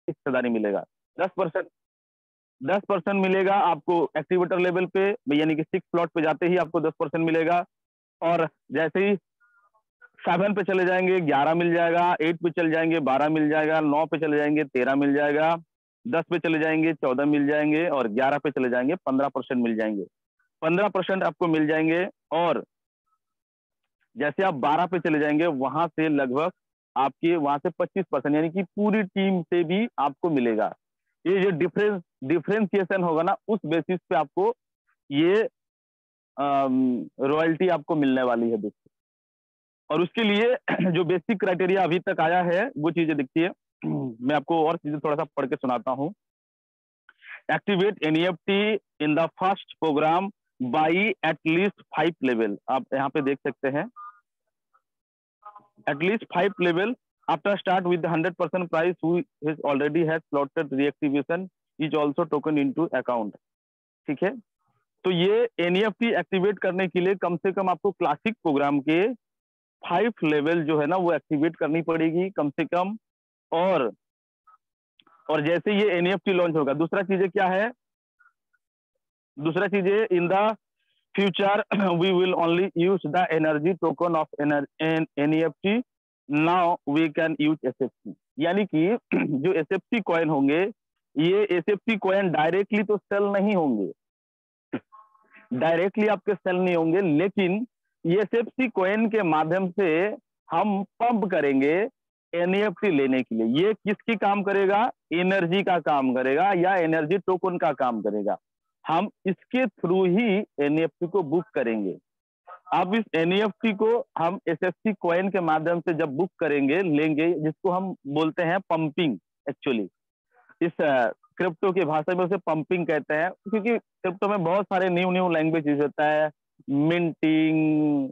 हिस्सेदारी मिलेगा। 10% 10% मिलेगा आपको एक्टिवेटर लेवल पे, यानी कि 6 स्लॉट पे जाते ही आपको 10% मिलेगा। और जैसे ही 7 पे चले जाएंगे 11 मिल जाएगा, 8 पे चले जाएंगे 12 मिल जाएगा, 9 पे चले जाएंगे 13 मिल जाएगा, 10 पे चले जाएंगे 14 मिल जाएंगे, और 11 पे चले जाएंगे 15% मिल जाएंगे। 15% आपको मिल जाएंगे। और जैसे आप 12 पे चले जाएंगे वहां से लगभग आपके वहां से 25%, यानी कि पूरी टीम से भी आपको मिलेगा। ये जो डिफरेंशिएशन होगा ना, उस बेसिस पे आपको ये रॉयल्टी आपको मिलने वाली है दोस्तों। और उसके लिए जो बेसिक क्राइटेरिया अभी तक आया है वो चीजें दिखती है। मैं आपको और चीजें थोड़ा सा पढ़ के सुनाता हूँ। Activate NEFT in the first programme by at least 5 level. आप यहाँ पे देख सकते हैं, at least 5 level after start with 100% price who is already has slotted reactivation is also token into account. ठीक है, तो ये एनईएफटी एक्टिवेट करने के लिए कम से कम आपको क्लासिक प्रोग्राम के 5 लेवल जो है ना वो एक्टिवेट करनी पड़ेगी कम से कम। और जैसे ये एनईएफटी लॉन्च होगा, दूसरा चीजें क्या है, दूसरा चीजें in the future we will only use the energy token of NEFT, now we can use SFC. यानी कि जो एसएफसी कॉइन होंगे, ये एसएफसी कॉइन डायरेक्टली तो सेल नहीं होंगे, डायरेक्टली आपके सेल नहीं होंगे, लेकिन ये एसएफसी कॉइन के माध्यम से हम पंप करेंगे एनईएफटी लेने के लिए। ये किसकी काम करेगा, एनर्जी का काम करेगा या एनर्जी टोकन का काम करेगा। हम इसके थ्रू ही एनईएफटी को बुक करेंगे। अब इस एनईएफटी को हम एसएफसी कॉइन के माध्यम से जब बुक करेंगे, लेंगे, जिसको हम बोलते हैं पंपिंग। एक्चुअली इस क्रिप्टो की भाषा में उसे पंपिंग कहते हैं, क्योंकि क्रिप्टो में बहुत सारे न्यू लैंग्वेज यूज होता है, मिंटिंग,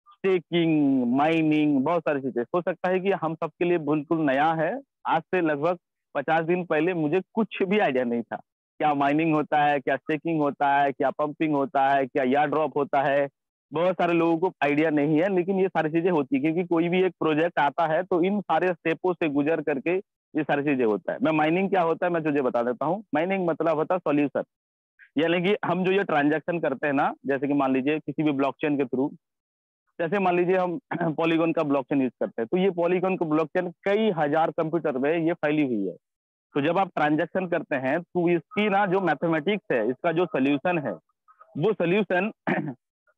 स्टेकिंग, माइनिंग, बहुत सारी चीजें। हो सकता है कि हम सबके लिए बिल्कुल नया है। आज से लगभग 50 दिन पहले मुझे कुछ भी आइडिया नहीं था, क्या माइनिंग होता है, क्या स्टेकिंग होता है, क्या पंपिंग होता है, क्या यार ड्रॉप होता है। बहुत सारे लोगों को आइडिया नहीं है, लेकिन ये सारी चीजें होती है, क्योंकि कोई भी एक प्रोजेक्ट आता है तो इन सारे स्टेपों से गुजर करके ये सारी चीजें होता है। मैं माइनिंग क्या होता है मैं तुझे बता देता हूँ। माइनिंग मतलब होता है सॉल्यूशन, यानी कि हम जो ये ट्रांजैक्शन करते हैं ना, जैसे कि मान लीजिए किसी भी ब्लॉकचेन के थ्रू, जैसे मान लीजिए हम पॉलीगॉन का ब्लॉकचेन यूज करते हैं, तो ये पॉलीगॉन का ब्लॉकचेन कई हजार कंप्यूटर में ये फैली हुई है। तो जब आप ट्रांजैक्शन करते हैं तो इसकी ना जो मैथमेटिक्स है, इसका जो सोल्यूशन है, वो सोल्यूशन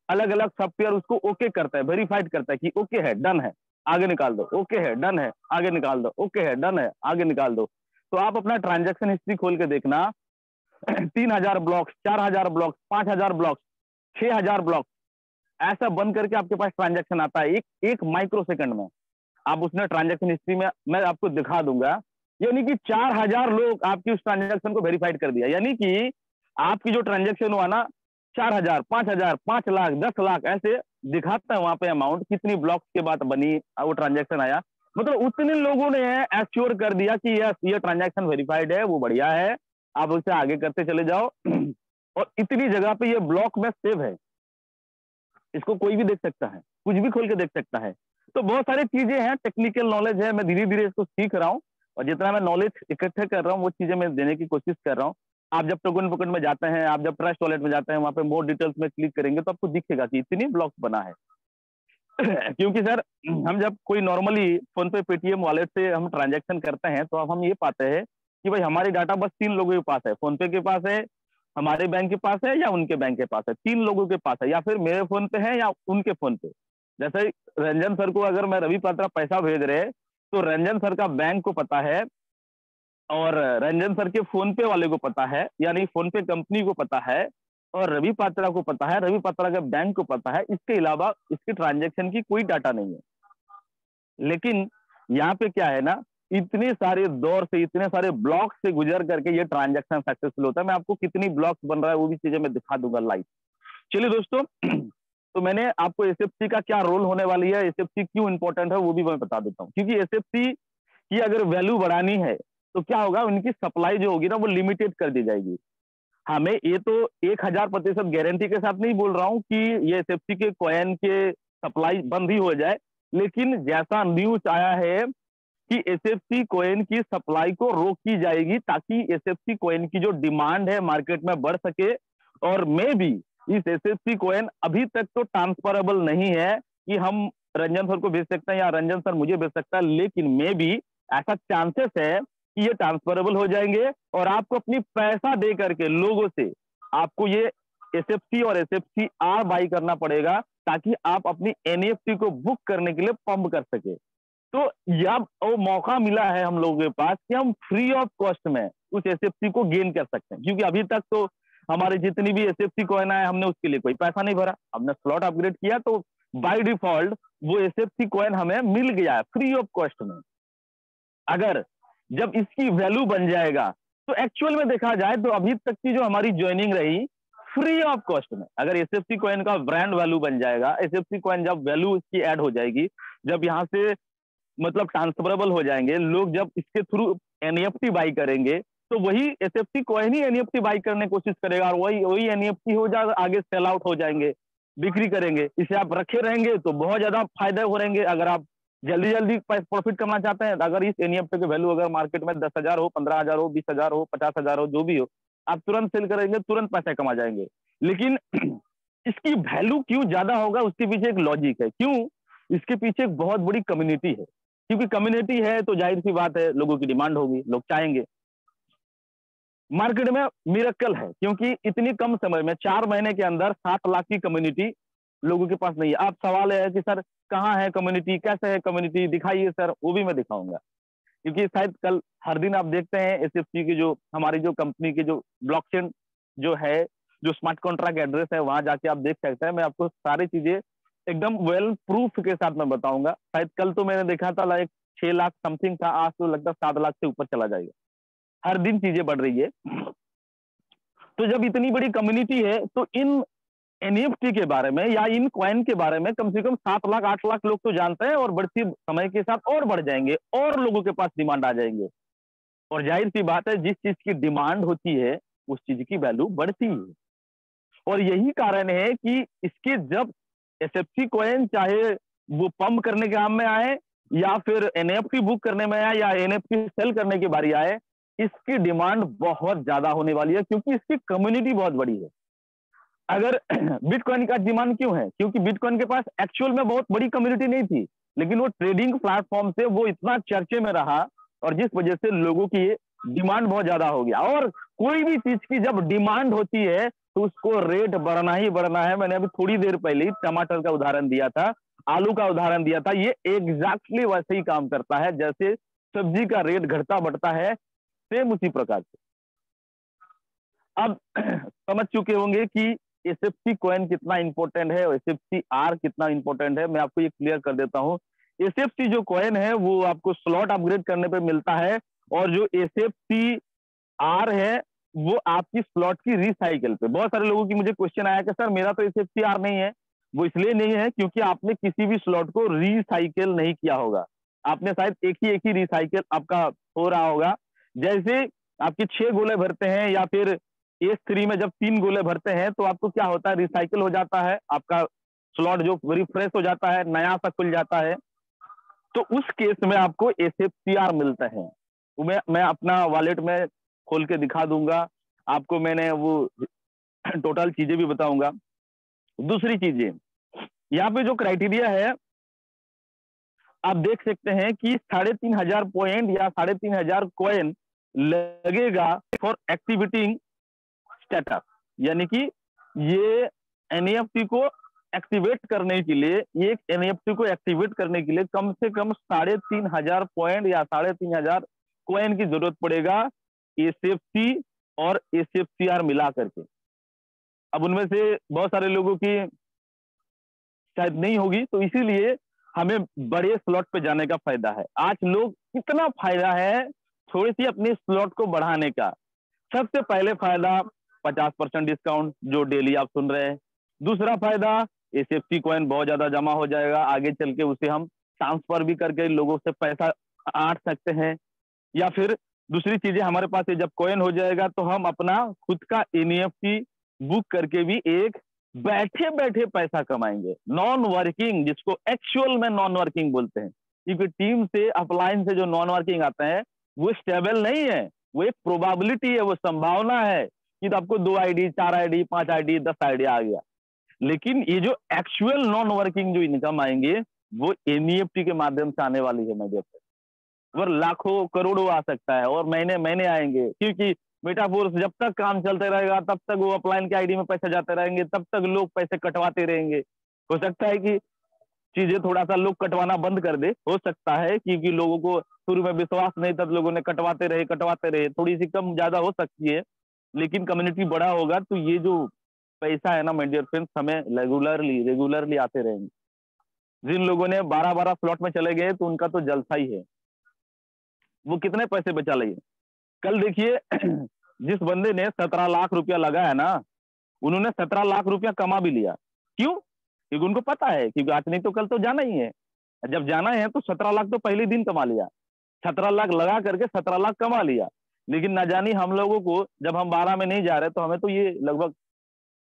अलग अलग सॉफ्टवेयर उसको ओके करता है, वेरीफाइड करता है कि ओके है, डन है, आगे निकाल दो, ओके है, डन है, आगे निकाल दो, ओके है, डन है, आगे निकाल दो। तो आप अपना ट्रांजैक्शन हिस्ट्री खोल के देखना, 3000 ब्लॉक्स, 4000 ब्लॉक्स, 5000 ब्लॉक्स, 6000 ब्लॉक्स, ऐसा बन करके आपके पास ट्रांजैक्शन आता है एक माइक्रो सेकंड में। आप उसने ट्रांजैक्शन हिस्ट्री में मैं आपको दिखा दूंगा, यानी कि 4000 लोग आपकी उस ट्रांजैक्शन को वेरीफाइड कर दिया। यानी कि आपकी जो ट्रांजैक्शन हुआ ना, 4000, 5000, 5 लाख, 10 लाख, ऐसे दिखाता है वहां पे अमाउंट, कितनी ब्लॉक्स के बाद बनी वो ट्रांजैक्शन आया। मतलब उतने लोगों ने एश्योर कर दिया कि यस ये ट्रांजैक्शन वेरीफाइड है, वो बढ़िया है, आप उसे आगे करते चले जाओ। और इतनी जगह पे ये ब्लॉक में सेव है, इसको कोई भी देख सकता है, कुछ भी खोल के देख सकता है। तो बहुत सारी चीजें हैं, टेक्निकल नॉलेज है, मैं धीरे धीरे इसको सीख रहा हूँ, और जितना मैं नॉलेज इकट्ठे कर रहा हूँ वो चीजें मैं देने की कोशिश कर रहा हूँ। आप जब टोकन पॉकेट में जाते हैं, आप जब ट्रस्ट वॉलेट में जाते हैं, वहां पे मोर डिटेल्स में क्लिक करेंगे तो आपको दिखेगा कि इतनी ब्लॉक्स बना है। क्योंकि सर हम जब कोई नॉर्मली फोन पे पेटीएम वॉलेट से हम ट्रांजैक्शन करते हैं तो अब हम ये पाते हैं कि भाई हमारी डाटा बस 3 लोगों के पास है, फोन पे के पास है, हमारे बैंक के पास है, या उनके बैंक के पास है। 3 लोगों के पास है, या फिर मेरे फोन पे है या उनके फोन पे। जैसे रंजन सर को अगर मैं रवि पात्रा पैसा भेज रहे, तो रंजन सर का बैंक को पता है, और रंजन सर के फोन पे वाले को पता है, यानी फोन पे कंपनी को पता है, और रवि पात्रा को पता है, रवि पात्रा के बैंक को पता है। इसके अलावा इसके ट्रांजैक्शन की कोई डाटा नहीं है। लेकिन यहाँ पे क्या है ना, इतने सारे दौर से, इतने सारे ब्लॉक से गुजर करके ये ट्रांजैक्शन सक्सेसफुल होता है। मैं आपको कितनी ब्लॉक्स बन रहा है वो भी चीजें मैं दिखा दूंगा लाइव। चलिए दोस्तों, तो मैंने आपको एसएफसी का क्या रोल होने वाली है, एसएफसी क्यों इंपॉर्टेंट है वो भी मैं बता देता हूँ। क्योंकि एसएफसी की अगर वैल्यू बढ़ानी है तो क्या होगा, उनकी सप्लाई जो होगी ना वो लिमिटेड कर दी जाएगी। हमें ये तो 1000% गारंटी के साथ नहीं बोल रहा हूँ कि ये एसएफसी के कॉइन के सप्लाई बंद ही हो जाए, लेकिन जैसा न्यूज आया है कि एसएफसी कॉइन की सप्लाई को रोकी जाएगी ताकि एसएफसी कॉइन की जो डिमांड है मार्केट में बढ़ सके। और मे भी इस एसएफसी कॉइन अभी तक तो ट्रांसफरेबल नहीं है कि हम रंजन सर को भेज सकते हैं या रंजन सर मुझे भेज सकता है, लेकिन मे भी ऐसा चांसेस है कि ये ट्रांसफरेबल हो जाएंगे और आपको अपनी पैसा दे करके लोगों से आपको ये एसएफसी और एसएफसी आर बाई करना पड़ेगा ताकि आप अपनी एनईएफटी को बुक करने के लिए पंप कर सके। तो अब वो मौका मिला है हम लोगों के पास कि हम फ्री ऑफ कॉस्ट में उस एसएफसी को गेन कर सकते हैं, क्योंकि अभी तक तो हमारे जितनी भी एसएफसी कॉइन आए हमने उसके लिए कोई पैसा नहीं भरा, हमने स्लॉट अपग्रेड किया तो बाय डिफॉल्ट वो एसएफसी कॉइन हमें मिल गया है फ्री ऑफ कॉस्ट में। अगर जब इसकी वैल्यू बन जाएगा तो एक्चुअल में देखा जाए तो अभी तक की जो हमारी ज्वाइनिंग रही फ्री ऑफ कॉस्ट में, अगर एसएफसी कॉइन का ब्रांड वैल्यू बन जाएगा, एसएफसी कॉइन जब वैल्यू इसकी ऐड हो जाएगी, जब यहाँ से मतलब ट्रांसफरेबल हो जाएंगे, लोग जब इसके थ्रू एनईएफटी बाई करेंगे तो वही SFC coin he NEFT by करने की कोशिश करेगा और वही एनईएफटी हो जाएगा, आगे सेल आउट हो जाएंगे, बिक्री करेंगे। इसे आप रखे रहेंगे तो बहुत ज्यादा फायदे हो रहेंगे। अगर आप जल्दी जल्दी प्रॉफिट करना चाहते हैं, अगर इस एनईएफटी की वैल्यू अगर मार्केट में 10,000 हो, 15,000 हो, 20,000 हो, 50,000 हो, जो भी हो, आप तुरंत सेल करेंगे, तुरंत पैसे कमा जाएंगे। लेकिन इसकी वैल्यू क्यों ज्यादा होगा, उसके पीछे एक लॉजिक है। क्यों? इसके पीछे एक बहुत बड़ी कम्युनिटी है, क्योंकि कम्युनिटी है तो जाहिर सी बात है लोगों की डिमांड होगी, लोग चाहेंगे। मार्केट में मिरेकल है, क्योंकि इतनी कम समय में 4 महीने के अंदर 7 लाख की कम्युनिटी लोगों के पास नहीं है। आप सवाल है कि सर कहाँ है कम्युनिटी, कैसे है कम्युनिटी, दिखाइए सर, वो भी मैं दिखाऊंगा। क्योंकि शायद कल हर दिन आप देखते हैं एसएफसी की जो हमारी जो कंपनी की जो ब्लॉकचेन जो है, जो स्मार्ट कॉन्ट्रैक्ट एड्रेस है, वहां जाके आप देख सकते हैं। मैं आपको सारी चीजें एकदम वेल प्रूफ के साथ मैं बताऊंगा। शायद कल तो मैंने देखा था लाइक 6 लाख समथिंग था, आज तो लगता है 7 लाख से ऊपर चला जाएगा। हर दिन चीजें बढ़ रही है। तो जब इतनी बड़ी कम्युनिटी है तो इन एनईएफटी के बारे में या इन कॉइन के बारे में कम से कम 7 लाख 8 लाख लोग तो जानते हैं, और बढ़ती समय के साथ और बढ़ जाएंगे और लोगों के पास डिमांड आ जाएंगे। और जाहिर सी बात है जिस चीज की डिमांड होती है उस चीज की वैल्यू बढ़ती है। और यही कारण है कि इसके जब एसएफसी कॉइन चाहे वो पंप करने के काम में आए या फिर एनएफटी बुक करने में आए या एनएफटी सेल करने की बारी आए, इसकी डिमांड बहुत ज्यादा होने वाली है, क्योंकि इसकी कम्युनिटी बहुत बड़ी है। अगर बिटकॉइन का डिमांड क्यों है? क्योंकि बिटकॉइन के पास एक्चुअल में बहुत बड़ी कम्युनिटी नहीं थी, लेकिन वो ट्रेडिंग प्लेटफॉर्म से वो इतना चर्चे में रहा और जिस वजह से लोगों की डिमांड बहुत ज्यादा हो गया। और कोई भी चीज की जब डिमांड होती है तो उसको रेट बढ़ना ही बढ़ना है। मैंने अभी थोड़ी देर पहले टमाटर का उदाहरण दिया था, आलू का उदाहरण दिया था, ये एग्जैक्टली वैसे ही काम करता है जैसे सब्जी का रेट घटता बढ़ता है, सेम उसी प्रकार से। अब समझ चुके होंगे कि एसएफसी कॉइन कितना इंपॉर्टेंट है और एसएफसी आर कितना इंपॉर्टेंट है। मैं आपको ये क्लियर कर देता हूं। एसएफसी जो कॉइन है वो आपको स्लॉट अपग्रेड करने पे मिलता है, और जो एसएफसी आर है वो आपकी स्लॉट की रिसाइकल पे। बहुत सारे लोगों की मुझे क्वेश्चन आया कि सर मेरा तो एसएफसी आर नहीं है। वो इसलिए नहीं है क्योंकि आपने किसी भी स्लॉट को रिसाइकल नहीं किया होगा। आपने शायद एक ही रिसाइकल आपका हो रहा होगा। जैसे आपके 6 गोले भरते हैं या फिर एस3 में जब 3 गोले भरते हैं तो आपको क्या होता है, रिसाइकल हो जाता है, आपका स्लॉट जो रिफ्रेश हो जाता है, नया सा खुल जाता है। तो उस केस में आपको एसएफसीआर मिलता है। मैं अपना वॉलेट में खोल के दिखा दूंगा आपको, मैंने वो टोटल चीजें भी बताऊंगा। दूसरी चीजें यहाँ पे जो क्राइटेरिया है आप देख सकते हैं कि 3,500 पॉइंट या 3,500 कॉइन लगेगा फॉर एक्टिवेटिंग स्टेटस, यानी कि ये एनईएफटी को एक्टिवेट करने के लिए, ये एनईएफटी को एक्टिवेट करने के लिए कम से कम 3,500 पॉइंट या 3,500 कॉइन की जरूरत पड़ेगा, एसएफसी और एसएफसीआर मिला करके। अब उनमें से बहुत सारे लोगों की शायद नहीं होगी, तो इसीलिए हमें बड़े स्लॉट पे जाने का फायदा है। आज लोग कितना फायदा है थोड़ी सी अपनी स्लॉट को बढ़ाने का। सबसे पहले फायदा 50% डिस्काउंट जो डेली आप सुन रहे हैं। दूसरा फायदा एसएफसी कॉइन बहुत ज्यादा जमा हो जाएगा, आगे चल के उसे हम ट्रांसफर भी करके लोगों से पैसा आट सकते हैं। या फिर दूसरी चीजें हमारे पास जब कॉइन हो जाएगा तो हम अपना खुद का एनईएफटी बुक करके भी एक बैठे बैठे पैसा कमाएंगे, नॉन वर्किंग, जिसको एक्चुअल में नॉन वर्किंग बोलते हैं। क्योंकि टीम से अपलाइन से जो नॉन वर्किंग आते हैं वो स्टेबल नहीं है, वो एक प्रोबेबिलिटी है, वो संभावना है कि तो आपको 2 आईडी, 4 आईडी, 5 आईडी, 10 आईडी आ गया। लेकिन ये जो एक्चुअल नॉन वर्किंग जो इनकम आएंगे वो एनईएफटी के माध्यम से आने वाली है माय डियर फ्रेंड। और लाखों करोड़ों आ सकता है और महीने महीने आएंगे, क्योंकि मेटाफोर्स जब तक काम चलते रहेगा तब तक वो अपलाइन के आईडी में पैसे जाते रहेंगे, तब तक लोग पैसे कटवाते रहेंगे। हो सकता है कि चीजें थोड़ा सा लोग कटवाना बंद कर दे, हो सकता है, क्योंकि लोगों को शुरू में विश्वास नहीं था, लोगों ने कटवाते रहे, थोड़ी सी कम ज्यादा हो सकती है, लेकिन कम्युनिटी बड़ा होगा तो ये जो पैसा है ना माय डियर फ्रेंड्स हमें रेगुलरली आते रहेंगे। जिन लोगों ने 12-12 स्लॉट में चले गए तो उनका तो जलसा ही है, वो कितने पैसे बचा लिए। कल देखिए जिस बंदे ने 17 लाख रुपया लगाया ना, उन्होंने 17 लाख रुपया कमा भी लिया। क्यों? क्योंकि उनको पता है क्योंकि आज नहीं तो कल तो जाना ही है, जब जाना है तो 17 लाख तो पहले दिन कमा लिया, 17 लाख लगा करके 17 लाख कमा लिया। लेकिन ना जानी हम लोगों को, जब हम 12 में नहीं जा रहे तो हमें तो ये लगभग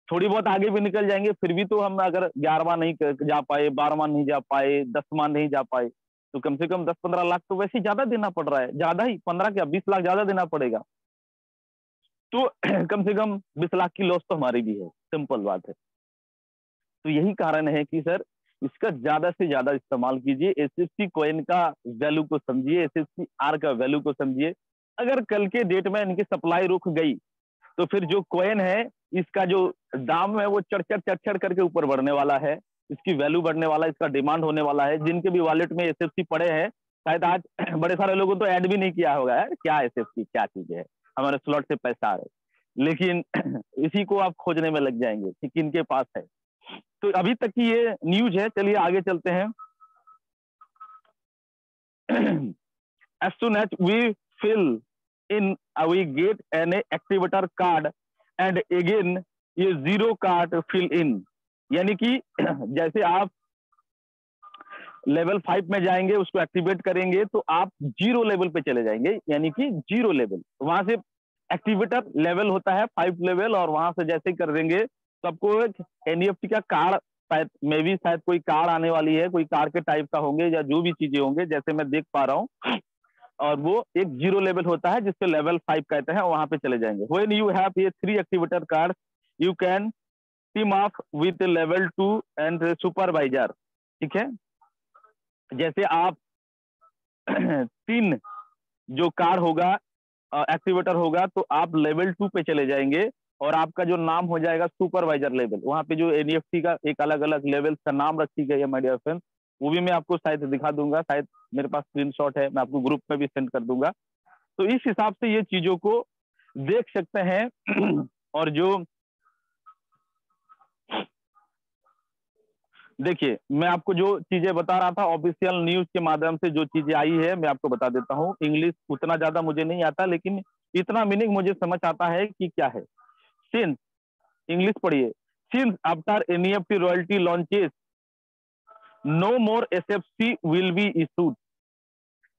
थोड़ी बहुत आगे भी निकल जाएंगे, फिर भी तो हम अगर 11वां नहीं जा पाए, 12वां नहीं जा पाए, 10वां नहीं जा पाए, तो कम से कम 10-15 लाख तो वैसे ही ज्यादा देना पड़ रहा है, ज्यादा ही 15 क्या 20 लाख ज्यादा देना पड़ेगा। तो कम से कम 20 लाख की लॉस तो हमारी भी है, सिंपल बात है। तो यही कारण है कि सर इसका ज्यादा से ज्यादा इस्तेमाल कीजिए, एसएफसी कॉइन का वैल्यू को समझिए, एसएफसी आर का वैल्यू को समझिए। अगर कल के डेट में इनकी सप्लाई रुक गई तो फिर जो कॉइन है इसका जो दाम है वो चढ़ करके ऊपर बढ़ने वाला है, इसकी वैल्यू बढ़ने वाला है, इसका डिमांड होने वाला है। जिनके भी वॉलेट में एसएफसी पड़े हैं, शायद आज बड़े सारे लोगों तो ऐड भी नहीं किया होगा यार क्या एसएफसी क्या चीज है, हमारे स्लॉट से पैसा आ रहा है, लेकिन इसी को आप खोजने में लग जाएंगे कि किनके पास है। तो अभी तक की ये न्यूज है, चलिए आगे चलते हैं। As soon as we fill in, we get an activator card and again ये जीरो कार्ड फिल इन, यानी कि जैसे आप लेवल 5 में जाएंगे उसको एक्टिवेट करेंगे तो आप 0 लेवल पे चले जाएंगे, यानी कि 0 लेवल, वहां से एक्टिवेटर लेवल होता है 5 लेवल, और वहां से जैसे ही कर देंगे तो आपको एक एनईएफटी का कार्ड, शायद मे भी शायद कोई कार्ड आने वाली है, कोई कार्ड के टाइप का होंगे या जो भी चीजें होंगे जैसे मैं देख पा रहा हूँ, और वो एक 0 लेवल होता है जिससे लेवल 5 कहते हैं, वहां पे चले जाएंगे। व्हेन यू हैव ये 3 activator card you can team up with level 2 and supervisor. ठीक है, जैसे आप 3 जो कार्ड होगा एक्टिवेटर होगा तो आप लेवल 2 पे चले जाएंगे और आपका जो नाम हो जाएगा सुपरवाइजर लेवल। वहां पे जो एनईएफटी का एक अलग अलग लेवल का नाम रखी गई है माय डियर फ्रेंड्स, वो भी मैं आपको शायद दिखा दूंगा, शायद मेरे पास स्क्रीनशॉट है, मैं आपको ग्रुप में भी सेंड कर दूंगा। तो इस हिसाब से ये चीजों को देख सकते हैं। और जो देखिए मैं आपको जो चीजें बता रहा था ऑफिशियल न्यूज के माध्यम से जो चीजें आई है मैं आपको बता देता हूँ। इंग्लिश उतना ज्यादा मुझे नहीं आता, लेकिन इतना मीनिंग मुझे समझ आता है कि क्या है। सिंस, इंग्लिश पढ़िए, since after NEFT royalty launches no more SFC will be issued,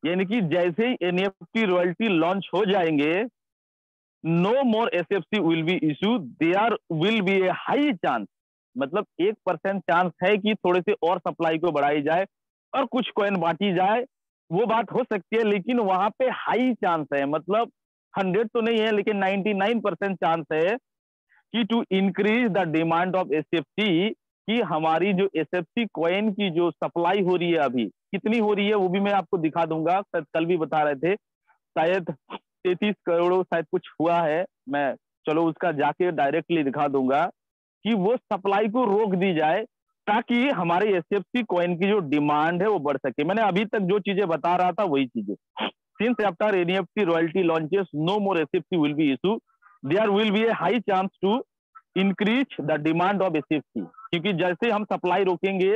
यानी कि जैसे ही एनईएफटी रॉयल्टी लॉन्च हो जाएंगे no more SFC will be issue, there will be a high chance, मतलब 1% चांस है कि थोड़े से और सप्लाई को बढ़ाई जाए और कुछ कॉइन बांटी जाए, वो बात हो सकती है, लेकिन वहां पे हाई चांस है, मतलब 100 तो नहीं है लेकिन 99% चांस है कि to increase the demand of SFC, कि हमारी जो एसएफसी कॉइन की जो सप्लाई हो रही है अभी कितनी हो रही है वो भी मैं आपको दिखा दूंगा। कल भी बता रहे थे शायद 33 करोड़ शायद कुछ हुआ है, मैं चलो उसका जाके डायरेक्टली दिखा दूंगा कि वो सप्लाई को रोक दी जाए ताकि हमारे एसएफसी कॉइन की जो डिमांड है वो बढ़ सके। मैंने अभी तक जो चीजें बता रहा था वही चीजें। Since after NEFT royalty launches no more SFC will be issue, there will be a high chance to increase the demand of SFC, क्योंकि जैसे हम सप्लाई रोकेंगे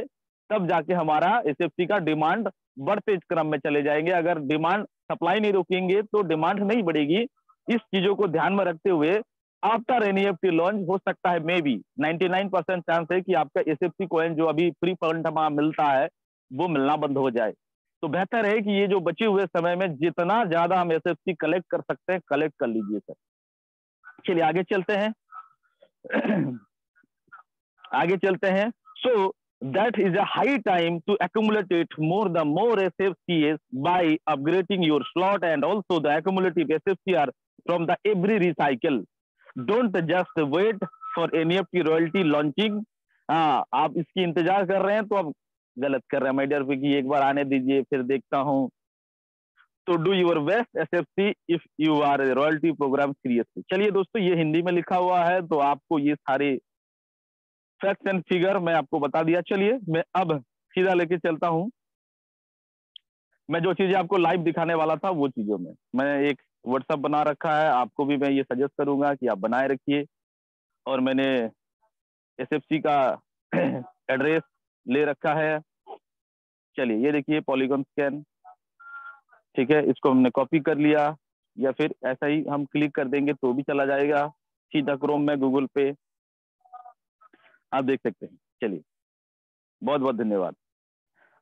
तब जाके हमारा एसएफसी का डिमांड बढ़ते क्रम में चले जाएंगे। अगर डिमांड सप्लाई नहीं रोकेंगे तो डिमांड नहीं बढ़ेगी। इस चीजों को ध्यान में रखते हुए आफ्टर एनईएफटी लॉन्च हो सकता है मे बी 99% चांस है कि आपका एसएफसी कॉइन जो अभी फ्री फंड मिलता है वो मिलना बंद हो जाए। तो बेहतर है कि ये जो बचे हुए समय में जितना ज्यादा हम एसएफसी कलेक्ट कर सकते हैं कलेक्ट कर लीजिए सर। चलिए आगे चलते हैं। आगे चलते हैं। सो that is a high time to accumulate it the more SFCs by upgrading your slot, and also the accumulative SFCR from the every recycle. Don't just wait for NFT royalty launching. हाँ, आप इसकी इंतजार कर रहे हैं तो आप गलत कर रहे हैं माय डियर, कि एक बार आने दीजिए फिर देखता हूँ। तो do your best SFC if you are royalty program seriously. चलिए दोस्तों, ये हिंदी में लिखा हुआ है, तो आपको ये सारे फैक्ट्स एंड फिगर मैं आपको बता दिया। चलिए मैं अब सीधा लेके चलता हूँ। मैं जो चीजें आपको लाइव दिखाने वाला था वो चीजों में मैं एक व्हाट्सएप बना रखा है, आपको भी मैं ये सजेस्ट करूंगा कि आप बनाए रखिए। और मैंने एसएफसी का एड्रेस ले रखा है। चलिए ये देखिए पॉलीगॉन स्कैन, ठीक है, इसको हमने कॉपी कर लिया, या फिर ऐसा ही हम क्लिक कर देंगे तो भी चला जाएगा सीधा क्रोम में, गूगल पे आप देख सकते हैं। चलिए बहुत बहुत धन्यवाद।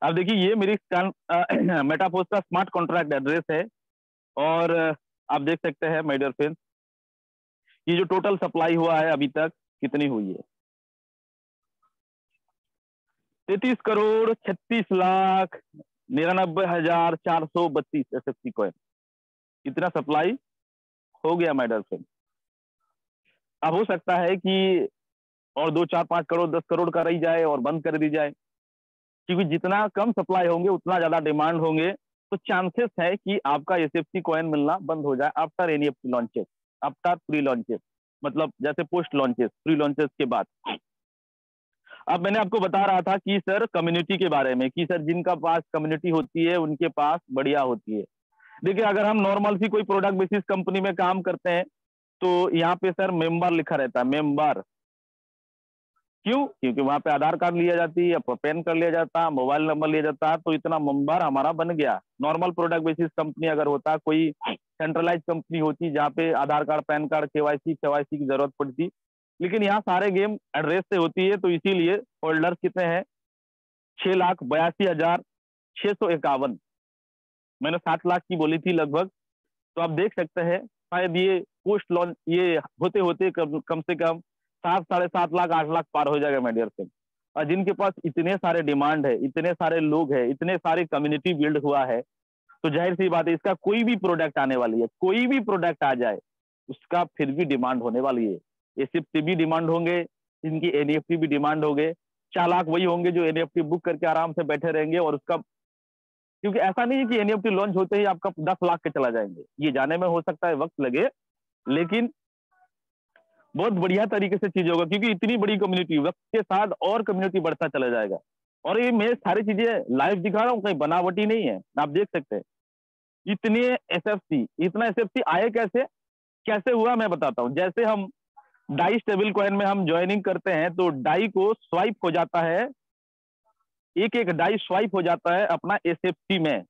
अब देखिए ये मेरी मेटाफोर्स का स्मार्ट कॉन्ट्रैक्ट एड्रेस है, और आप देख सकते हैं माय डियर फ्रेंड्स, ये जो टोटल सप्लाई हुआ है अभी तक कितनी हुई है, 33,36,99,432 एसएफसी कॉइन, इतना सप्लाई हो गया माय डियर फ्रेंड्स। अब हो सकता है कि और 2, 4, 5 करोड़ 10 करोड़ का रह जाए और बंद कर दी जाए, क्योंकि जितना कम सप्लाई होंगे उतना ज्यादा डिमांड होंगे, तो चांसेस है कि आपका एसएफसी कॉइन मिलना बंद हो जाए after NEFT launches, after pre launches, मतलब जैसे पोस्ट लॉन्चेस, प्री लॉन्चेस के बाद। अब मैंने आपको बता रहा था कि सर कम्युनिटी के बारे में, कि सर जिनका पास कम्युनिटी होती है उनके पास बढ़िया होती है। देखिए अगर हम नॉर्मल सी कोई प्रोडक्ट बेसिस कंपनी में काम करते हैं तो यहाँ पे सर मेंबर लिखा रहता है, मेंबर। क्यों? क्योंकि वहां पे आधार कार्ड लिया जाती है, पैन कार्ड लिया जाता है, मोबाइल नंबर लिया जाता है, तो इतना मेंबर हमारा बन गया। नॉर्मल प्रोडक्ट बेसिस कंपनी अगर होता, कोई सेंट्रलाइज कंपनी होती जहाँ पे आधार कार्ड, पैन कार्ड, केवाईसी की जरूरत पड़ती, लेकिन यहाँ सारे गेम एड्रेस से होती है, तो इसीलिए होल्डर कितने हैं, 6,82,651। मैंने 7 लाख की बोली थी लगभग, तो आप देख सकते हैं शायद ये पोस्ट लॉन्च ये होते होते कम से कम 7, 7.5 लाख, 8 लाख पार हो जाएगा माय डियर फ्रेंड। और जिनके पास इतने सारे डिमांड है, इतने सारे लोग हैं, इतने सारे कम्युनिटी बिल्ड हुआ है, तो जाहिर सी बात है इसका कोई भी प्रोडक्ट आने वाली है, कोई भी प्रोडक्ट आ जाए उसका फिर भी डिमांड होने वाली है। एसएफसी भी डिमांड होंगे, इनकी एनईएफटी भी डिमांड होंगे। चालाक वही होंगे जो एनईएफटी बुक करके आराम से बैठे रहेंगे, और उसका, क्योंकि ऐसा नहीं है कि एनईएफटी लॉन्च होते ही आपका 10 लाख के चला जाएंगे, ये जाने में हो सकता है वक्त लगे, लेकिन बहुत बढ़िया तरीके से चीज होगा, क्योंकि इतनी बड़ी कम्युनिटी, वक्त के साथ और कम्युनिटी बढ़ता चला जाएगा। और ये मैं सारी चीजें लाइव दिखा रहा हूँ, कहीं बनावटी नहीं है, आप देख सकते हैं। इतने एसएफसी, इतना एसएफसी आए कैसे, कैसे हुआ मैं बताता हूँ। जैसे हम डाई स्टेबल कॉइन में हम ज्वाइनिंग करते हैं, तो डाई को स्वाइप हो जाता है, एक एक डाई स्वाइप हो जाता है अपना एसएफसी में।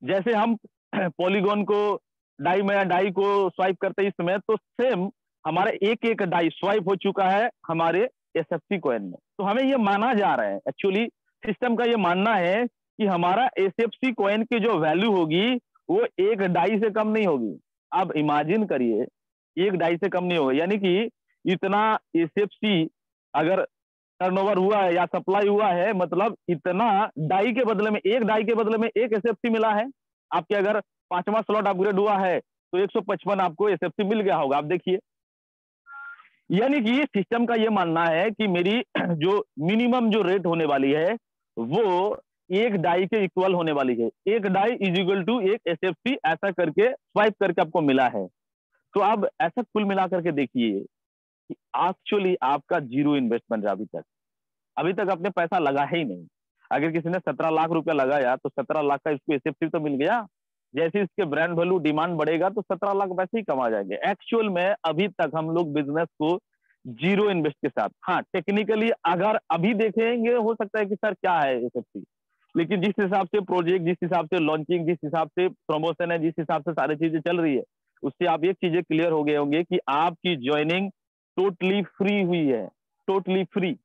जैसे हम पॉलीगॉन को डाई को स्वाइप करते हैं इस समय, तो सेम हमारा एक एक डाई स्वाइप हो चुका है हमारे एसएफसी कॉइन में। तो हमें ये माना जा रहा है, एक्चुअली सिस्टम का ये मानना है कि हमारा एसएफसी कॉइन की जो वैल्यू होगी वो एक डाई से कम नहीं होगी। अब इमेजिन करिए, एक डाई से कम नहीं होगा, यानी कि इतना एसएफसी अगर टर्नओवर हुआ है या सप्लाई हुआ है, मतलब इतना डाई के बदले में, एक डाई के बदले में एक एसएफसी मिला है। आपके अगर 5वां स्लॉट अपग्रेड हुआ है तो 155 आपको एसएफसी मिल गया होगा। आप देखिए, यानी कि सिस्टम का ये मानना है कि मेरी जो मिनिमम जो रेट होने वाली है वो एक डाई के इक्वल होने वाली है। एक डाई इज इक्वल टू एक एसएफसी, ऐसा करके स्वाइप करके आपको मिला है। तो अब ऐसा कुल मिला करके देखिए कि एक्चुअली आपका जीरो इन्वेस्टमेंट है। अभी तक आपने पैसा लगा ही नहीं। अगर किसी ने 17 लाख रुपया लगाया तो 17 लाख का इसको एसएफसी तो मिल गया। जैसे इसके ब्रांड वैल्यू डिमांड बढ़ेगा तो 17 लाख वैसे ही कमा जाएंगे। एक्चुअल में अभी तक हम लोग बिजनेस को जीरो इन्वेस्ट के साथ, हाँ टेक्निकली अगर अभी देखेंगे हो सकता है कि सर क्या है एसएफसी, लेकिन जिस हिसाब से प्रोजेक्ट, जिस हिसाब से लॉन्चिंग, जिस हिसाब से प्रमोशन है, जिस हिसाब से सारी चीजें चल रही है, उससे आप एक चीजें क्लियर हो गए होंगे कि आपकी ज्वाइनिंग टोटली फ्री हुई है, टोटली फ्री।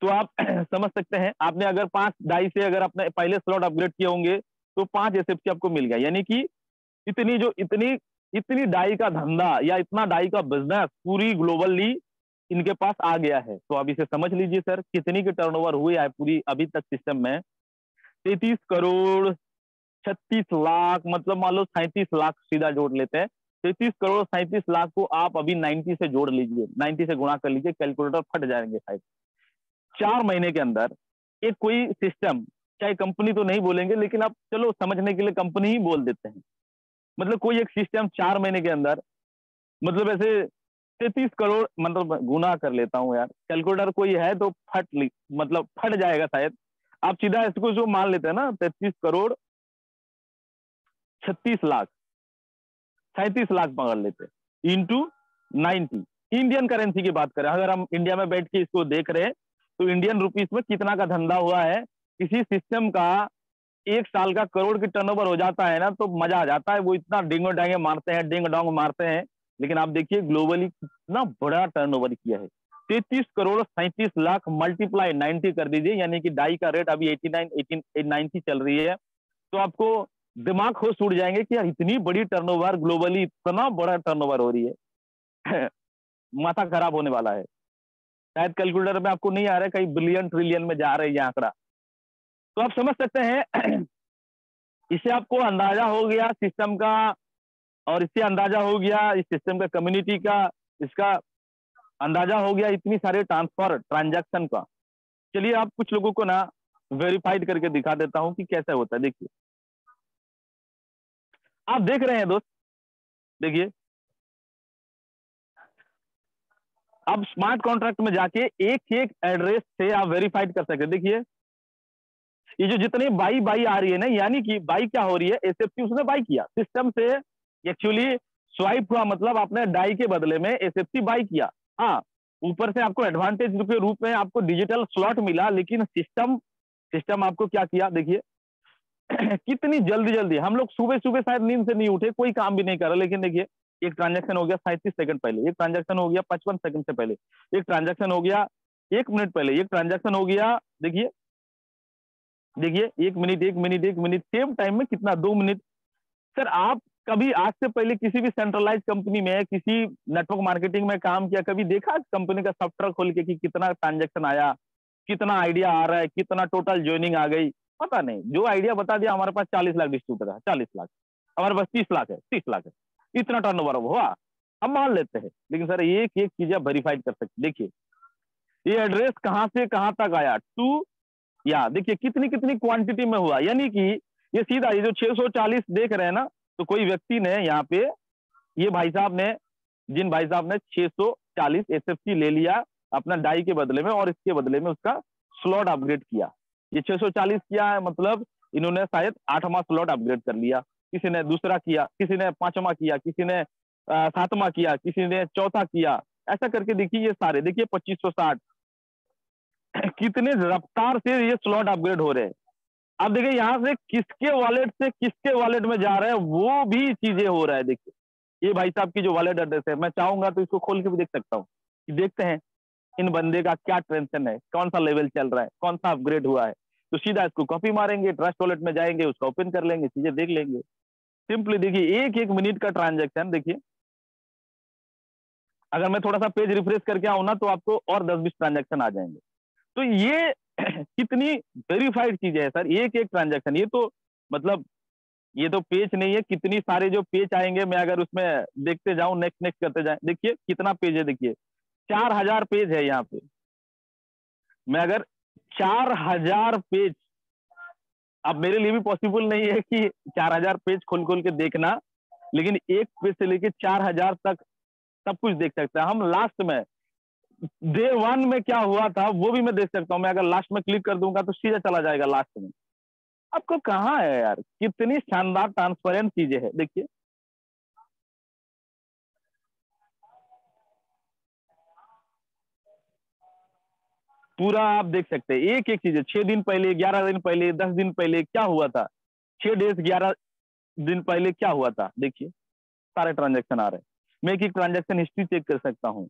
तो आप समझ सकते हैं, आपने अगर 5 डाई से अगर अपने पहले स्लॉट अपग्रेड किए होंगे तो 5 एसएफसी आपको मिल गया। यानी कि इतनी डाई का धंधा या इतना डाई का बिजनेस पूरी ग्लोबली इनके पास आ गया है। तो आप इसे समझ लीजिए सर, कितनी की टर्नओवर हुई है पूरी अभी तक सिस्टम में, 33 करोड़ 36 लाख, मतलब मान लो 37 लाख सीधा जोड़ लेते हैं। 33 करोड़ 37 लाख को आप अभी 90 से जोड़ लीजिए, 90 से गुणा कर लीजिए, कैलकुलेटर फट जाएंगे शायद। 4 महीने के अंदर एक कोई सिस्टम, चाहे कंपनी तो नहीं बोलेंगे लेकिन आप चलो समझने के लिए कंपनी ही बोल देते हैं, मतलब कोई एक सिस्टम 4 महीने के अंदर, मतलब ऐसे 33 करोड़, मतलब गुना कर लेता हूँ यार, कैलकुलेटर कोई है तो मतलब फट जाएगा शायद। आप सीधा इसको जो मान लेते हैं ना, 33 करोड़ 36 लाख 37 लाख पकड़ लेते इंटू 90, इंडियन करेंसी की बात करें, अगर हम इंडिया में बैठ के इसको देख रहे हैं तो इंडियन रुपीस में कितना का धंधा हुआ है। किसी सिस्टम का 1 साल का करोड़ की टर्नओवर हो जाता है ना, तो मजा आ जाता है, वो इतना डिंगो डांगे मारते हैं, डिंग डोंग मारते हैं। लेकिन आप देखिए ग्लोबली कितना बड़ा टर्नओवर किया है, 33 करोड़ 37 लाख मल्टीप्लाई 90 कर दीजिए, यानी कि डाई का रेट अभी 89 चल रही है। तो आपको दिमाग होश उड़ जाएंगे कि यार इतनी बड़ी टर्नओवर, ग्लोबली इतना बड़ा टर्नओवर हो रही है। माथा खराब होने वाला है। शायद कैलकुलेटर में आपको नहीं आ रहा है, कहीं बिलियन ट्रिलियन में जा रहे हैं ये आंकड़ा। तो आप समझ सकते हैं, इससे आपको अंदाजा हो गया सिस्टम का, और इससे अंदाजा हो गया इस सिस्टम का कम्युनिटी का, इसका अंदाजा हो गया इतनी सारे ट्रांसफर ट्रांजैक्शन का। चलिए आप कुछ लोगों को ना वेरीफाइड करके दिखा देता हूं कि कैसे होता है। देखिए, आप देख रहे हैं दोस्त, देखिए अब स्मार्ट कॉन्ट्रैक्ट में जाके एक एक एड्रेस से आप वेरीफाइड कर सकते हैं। देखिए ये जो जितनी बाई बाई आ रही है ना, यानी कि बाई क्या हो रही है, एसएफसी उसने बाई किया सिस्टम से, एक्चुअली स्वाइप हुआ, मतलब आपने डाई के बदले में एसएफसी बाई किया। हाँ, ऊपर से आपको एडवांटेज के रूप में आपको डिजिटल स्लॉट मिला, लेकिन सिस्टम सिस्टम आपको क्या किया, देखिए कितनी जल्दी जल्दी हम लोग सुबह सुबह शायद नींद से नहीं उठे, कोई काम भी नहीं कर रहा, लेकिन देखिए एक ट्रांजैक्शन हो गया 37 सेकंड पहले, एक ट्रांजैक्शन हो गया 55 सेकंड से पहले, एक ट्रांजैक्शन हो गया 1 मिनट पहले, एक ट्रांजैक्शन हो गया, देखिए देखिए 1 मिनट सेम टाइम में कितना, 2 मिनट। सर आप कभी आज से पहले किसी भी सेंट्रलाइज कंपनी में, किसी नेटवर्क मार्केटिंग में काम किया, कभी देखा कंपनी का सॉफ्टवेयर खोल के कि कितना ट्रांजैक्शन आया, कितना आइडिया आ रहा है, कितना टोटल ज्वाइनिंग आ गई? पता नहीं, जो आइडिया बता दिया हमारे पास 40 लाख डिस्ट्रीब्यूटर है, 40 लाख, हमारे पास 30 लाख है, 30 लाख है, इतना टर्नओवर हुआ, हम मान लेते हैं। लेकिन सर एक एक चीज आप वेरीफाइड कर सकते, देखिए ये एड्रेस कहां से कहां तक आया, टू, या देखिए कितनी कितनी क्वांटिटी में हुआ, यानी कि ये सीधा, ये जो 640 देख रहे हैं ना, तो कोई व्यक्ति ने यहाँ पे, ये भाई साहब ने, जिन भाई साहब ने 640 एसएफसी ले लिया अपना डाई के बदले में, और इसके बदले में उसका स्लॉट अपग्रेड किया। ये 640 किया है, मतलब इन्होंने शायद 8वां स्लॉट अपग्रेड कर लिया, किसी ने दूसरा किया, किसी ने 5वां किया, किसी ने 7वां किया, किसी ने चौथा किया, ऐसा करके देखिए ये सारे, देखिए 2560 कितने रफ्तार से ये स्लॉट अपग्रेड हो रहे हैं। अब देखिए यहाँ से किसके वॉलेट से किसके वॉलेट में जा रहे हैं, वो भी चीजें हो रहा है। देखिए ये भाई साहब की जो वॉलेट एड्रेस है, मैं चाहूंगा तो इसको खोल के भी देख सकता हूँ कि देखते हैं इन बंदे का क्या टेंशन है, कौन सा लेवल चल रहा है, कौन सा अपग्रेड हुआ है। तो सीधा इसको कॉपी मारेंगे, ट्रस्ट वॉलेट में जाएंगे, उसका ओपन कर लेंगे, चीजें देख लेंगे सिंपली। देखिए एक एक मिनट का ट्रांजेक्शन, देखिए अगर मैं थोड़ा सा पेज रिफ्रेश करके आऊं ना, तो आपको और 10-20 ट्रांजेक्शन आ जाएंगे। तो ये कितनी वेरीफाइड चीजें है सर, एक एक ट्रांजेक्शन, ये तो मतलब ये तो पेज नहीं है, कितनी सारे जो पेज आएंगे, मैं अगर उसमें देखते जाऊं, नेक्स्ट नेक्स्ट करते जाए, देखिए कितना पेज है, देखिए 4000 पेज है यहाँ पे। मैं अगर 4000 पेज, अब मेरे लिए भी पॉसिबल नहीं है कि 4000 पेज खोल खोल के देखना, लेकिन एक पेज से लेके 4000 तक सब कुछ देख सकते हैं हम। लास्ट में डे 1 में क्या हुआ था वो भी मैं देख सकता हूँ, मैं अगर लास्ट में क्लिक कर दूंगा तो सीधा चला जाएगा लास्ट में। आपको कहाँ है यार, कितनी शानदार ट्रांसपेरेंट चीजें है, देखिए पूरा आप देख सकते हैं, एक एक चीज है, 6 दिन पहले, 11 दिन पहले, 10 दिन पहले क्या हुआ था, 6 डेज 11 दिन पहले क्या हुआ था, देखिए सारे ट्रांजेक्शन आ रहे हैं। मैं एक एक ट्रांजेक्शन हिस्ट्री चेक कर सकता हूँ,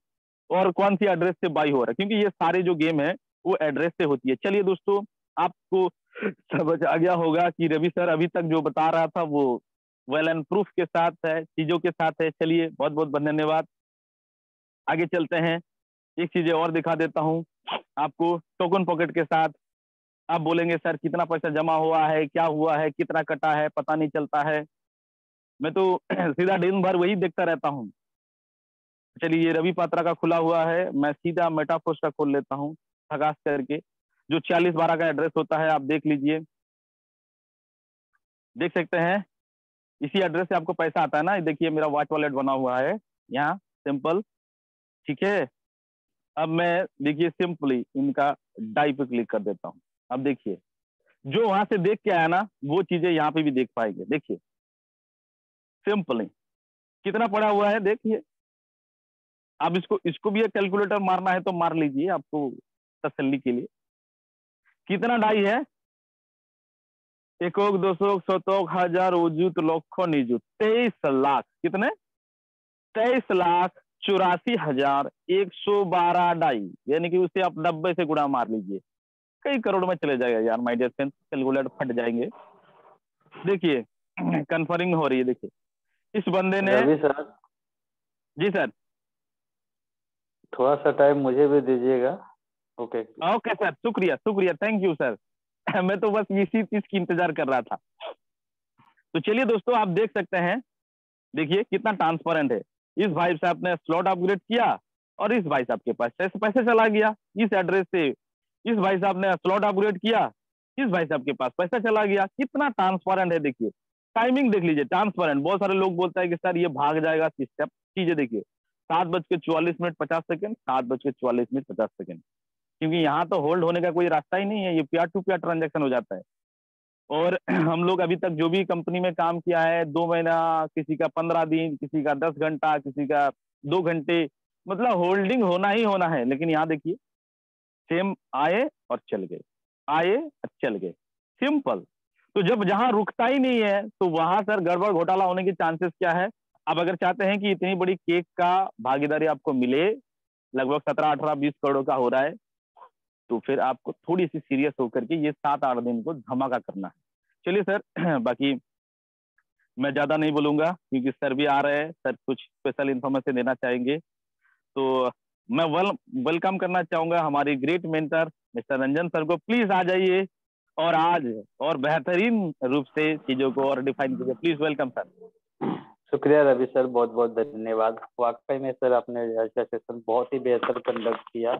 और कौन सी एड्रेस से बाई हो रहा है, क्योंकि ये सारे जो गेम है वो एड्रेस से होती है। चलिए दोस्तों, आपको समझ आ गया होगा कि रवि सर अभी तक जो बता रहा था वो वेल एंड प्रूफ के साथ है, चीजों के साथ है। चलिए बहुत बहुत धन्यवाद, आगे चलते हैं। एक चीजें और दिखा देता हूँ आपको टोकन पॉकेट के साथ। आप बोलेंगे सर कितना पैसा जमा हुआ है, क्या हुआ है, कितना कटा है, पता नहीं चलता है। मैं तो सीधा दिन भर वही देखता रहता हूँ। चलिए ये रवि पात्रा का खुला हुआ है, मैं सीधा मेटाफोर्स का खोल लेता हूँ खगास करके, जो 4612 का एड्रेस होता है, आप देख लीजिए, देख सकते हैं। इसी एड्रेस से आपको पैसा आता है ना, देखिए मेरा वॉच वॉलेट बना हुआ है यहाँ, सिंपल, ठीक है। अब मैं देखिए सिंपली इनका डाई पे क्लिक कर देता हूँ। अब देखिए जो वहां से देख के आया ना, वो चीजें यहाँ पे भी देख पाएंगे। देखिए सिंपली कितना पड़ा हुआ है, देखिए। अब इसको इसको भी एक कैलकुलेटर मारना है तो मार लीजिए, आपको तसल्ली के लिए। कितना डाई है, एकोक, दोसोक, शतक, हजार, उजुत, लक्ष, निजुत, 23 लाख। कितने? 23,84,112 डाई, यानी कि उसे आप 90 से गुणा मार लीजिए, कई करोड़ में चले जाएगा यार माय डियर फ्रेंड्स, कैलकुलेटर फट जाएंगे। देखिए कन्फर्मिंग हो रही है, देखिए इस बंदे ने। रवि सर, जी सर। थोड़ा सा टाइम मुझे भी दीजिएगा। ओके। ओके सर, शुक्रिया शुक्रिया, थैंक यू सर। मैं तो बस इसी चीज की इंतजार कर रहा था। तो चलिए दोस्तों, आप देख सकते हैं, देखिए कितना ट्रांसपेरेंट है। इस भाई साहब ने स्लॉट अपग्रेड किया और इस भाई साहब के पास पैसे चला गया। इस एड्रेस से इस भाई साहब ने स्लॉट अपग्रेड किया, इस भाई साहब के पास पैसा चला गया। कितना ट्रांसपेरेंट है, देखिए टाइमिंग देख लीजिए, ट्रांसपेरेंट। बहुत सारे लोग बोलते हैं कि सर ये भाग जाएगा सिस्टम, चीजें देखिए, 7:44 50, 7:44 50 क्योंकि यहाँ तो होल्ड होने का कोई रास्ता ही नहीं है, ये पीयर टू पीयर ट्रांजेक्शन हो जाता है। और हम लोग अभी तक जो भी कंपनी में काम किया है, 2 महीना, किसी का 15 दिन, किसी का 10 घंटा, किसी का 2 घंटे, मतलब होल्डिंग होना ही होना है। लेकिन यहाँ देखिए सेम आए और चल गए, आए और चल गए, सिंपल। तो जब जहां रुकता ही नहीं है तो वहां सर गड़बड़ घोटाला होने के चांसेस क्या है। आप अगर चाहते हैं कि इतनी बड़ी केक का भागीदारी आपको मिले, लगभग 17 18 20 करोड़ का हो रहा है, तो फिर आपको थोड़ी सी सीरियस होकर के ये 7 8 दिन को धमाका करना है। चलिए सर बाकी मैं ज्यादा नहीं बोलूंगा क्योंकि सर भी आ रहे हैं, सर कुछ स्पेशल इन्फॉर्मेशन देना चाहेंगे। तो मैं वेलकम करना चाहूंगा हमारी great mentor mister Ranjan sir को। प्लीज आ जाइए और आज और बेहतरीन रूप से चीजों को और डिफाइन कीजिए। Please welcome sir. शुक्रिया रवि सर, बहुत बहुत धन्यवाद। वाकई में सर आपने आज का सेशन बहुत ही बेहतर कंडक्ट किया।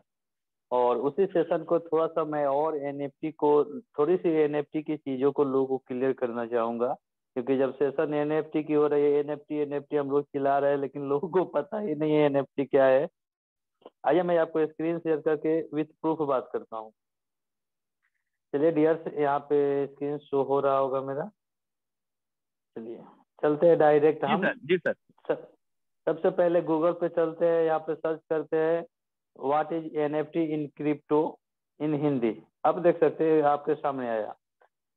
और उसी सेशन को थोड़ा सा मैं और एनएफटी को, थोड़ी सी एनएफटी की चीजों को लोगों को क्लियर करना चाहूंगा। क्योंकि जब सेशन एनएफटी की हो रही है, एनएफटी एनएफटी हम लोग चिल्ला रहे हैं, लेकिन लोगों को पता ही नहीं है एनएफटी क्या है। आइए मैं आपको स्क्रीन शेयर करके विथ प्रूफ बात करता हूँ। चलिए डियर्स, यहाँ पे स्क्रीन शो हो रहा होगा मेरा। चलिए चलते हैं डायरेक्ट जी हम। सर, जी सर। सबसे पहले गूगल पे चलते हैं, यहाँ पे सर्च करते हैं what is NFT in crypto इन हिंदी। अब देख सकते हैं आपके सामने आया।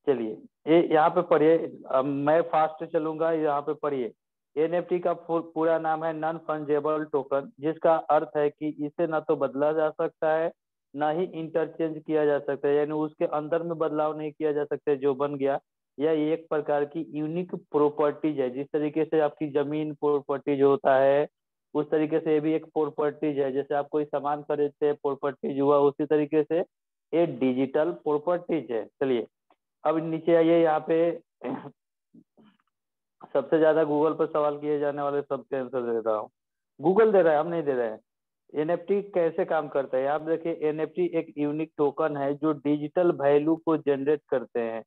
चलिए ये यहाँ पे पढ़िए, मैं फास्ट चलूंगा, यहाँ पे पढ़िए। एनएफटी का पूरा नाम है नॉन फंजेबल टोकन, जिसका अर्थ है कि इसे ना तो बदला जा सकता है, ना ही इंटरचेंज किया जा सकता है, यानी उसके अंदर में बदलाव नहीं किया जा सकता है। जो बन गया, यह एक प्रकार की यूनिक प्रॉपर्टीज है। जिस तरीके से आपकी जमीन प्रॉपर्टीज होता है, उस तरीके से ये भी एक प्रॉपर्टीज है। जैसे आप कोई सामान खरीदते हैं, प्रॉपर्टीज हुआ, उसी तरीके से ये डिजिटल प्रॉपर्टीज है। चलिए अब नीचे आइए, यहाँ पे सबसे ज्यादा गूगल पर सवाल किए जाने वाले सबके आंसर दे रहा हूँ। गूगल दे रहा है, हम नहीं दे रहे हैं। एनएफटी कैसे काम करता है आप देखिए। एनएफटी एक यूनिक टोकन है जो डिजिटल वैल्यू को जनरेट करते हैं,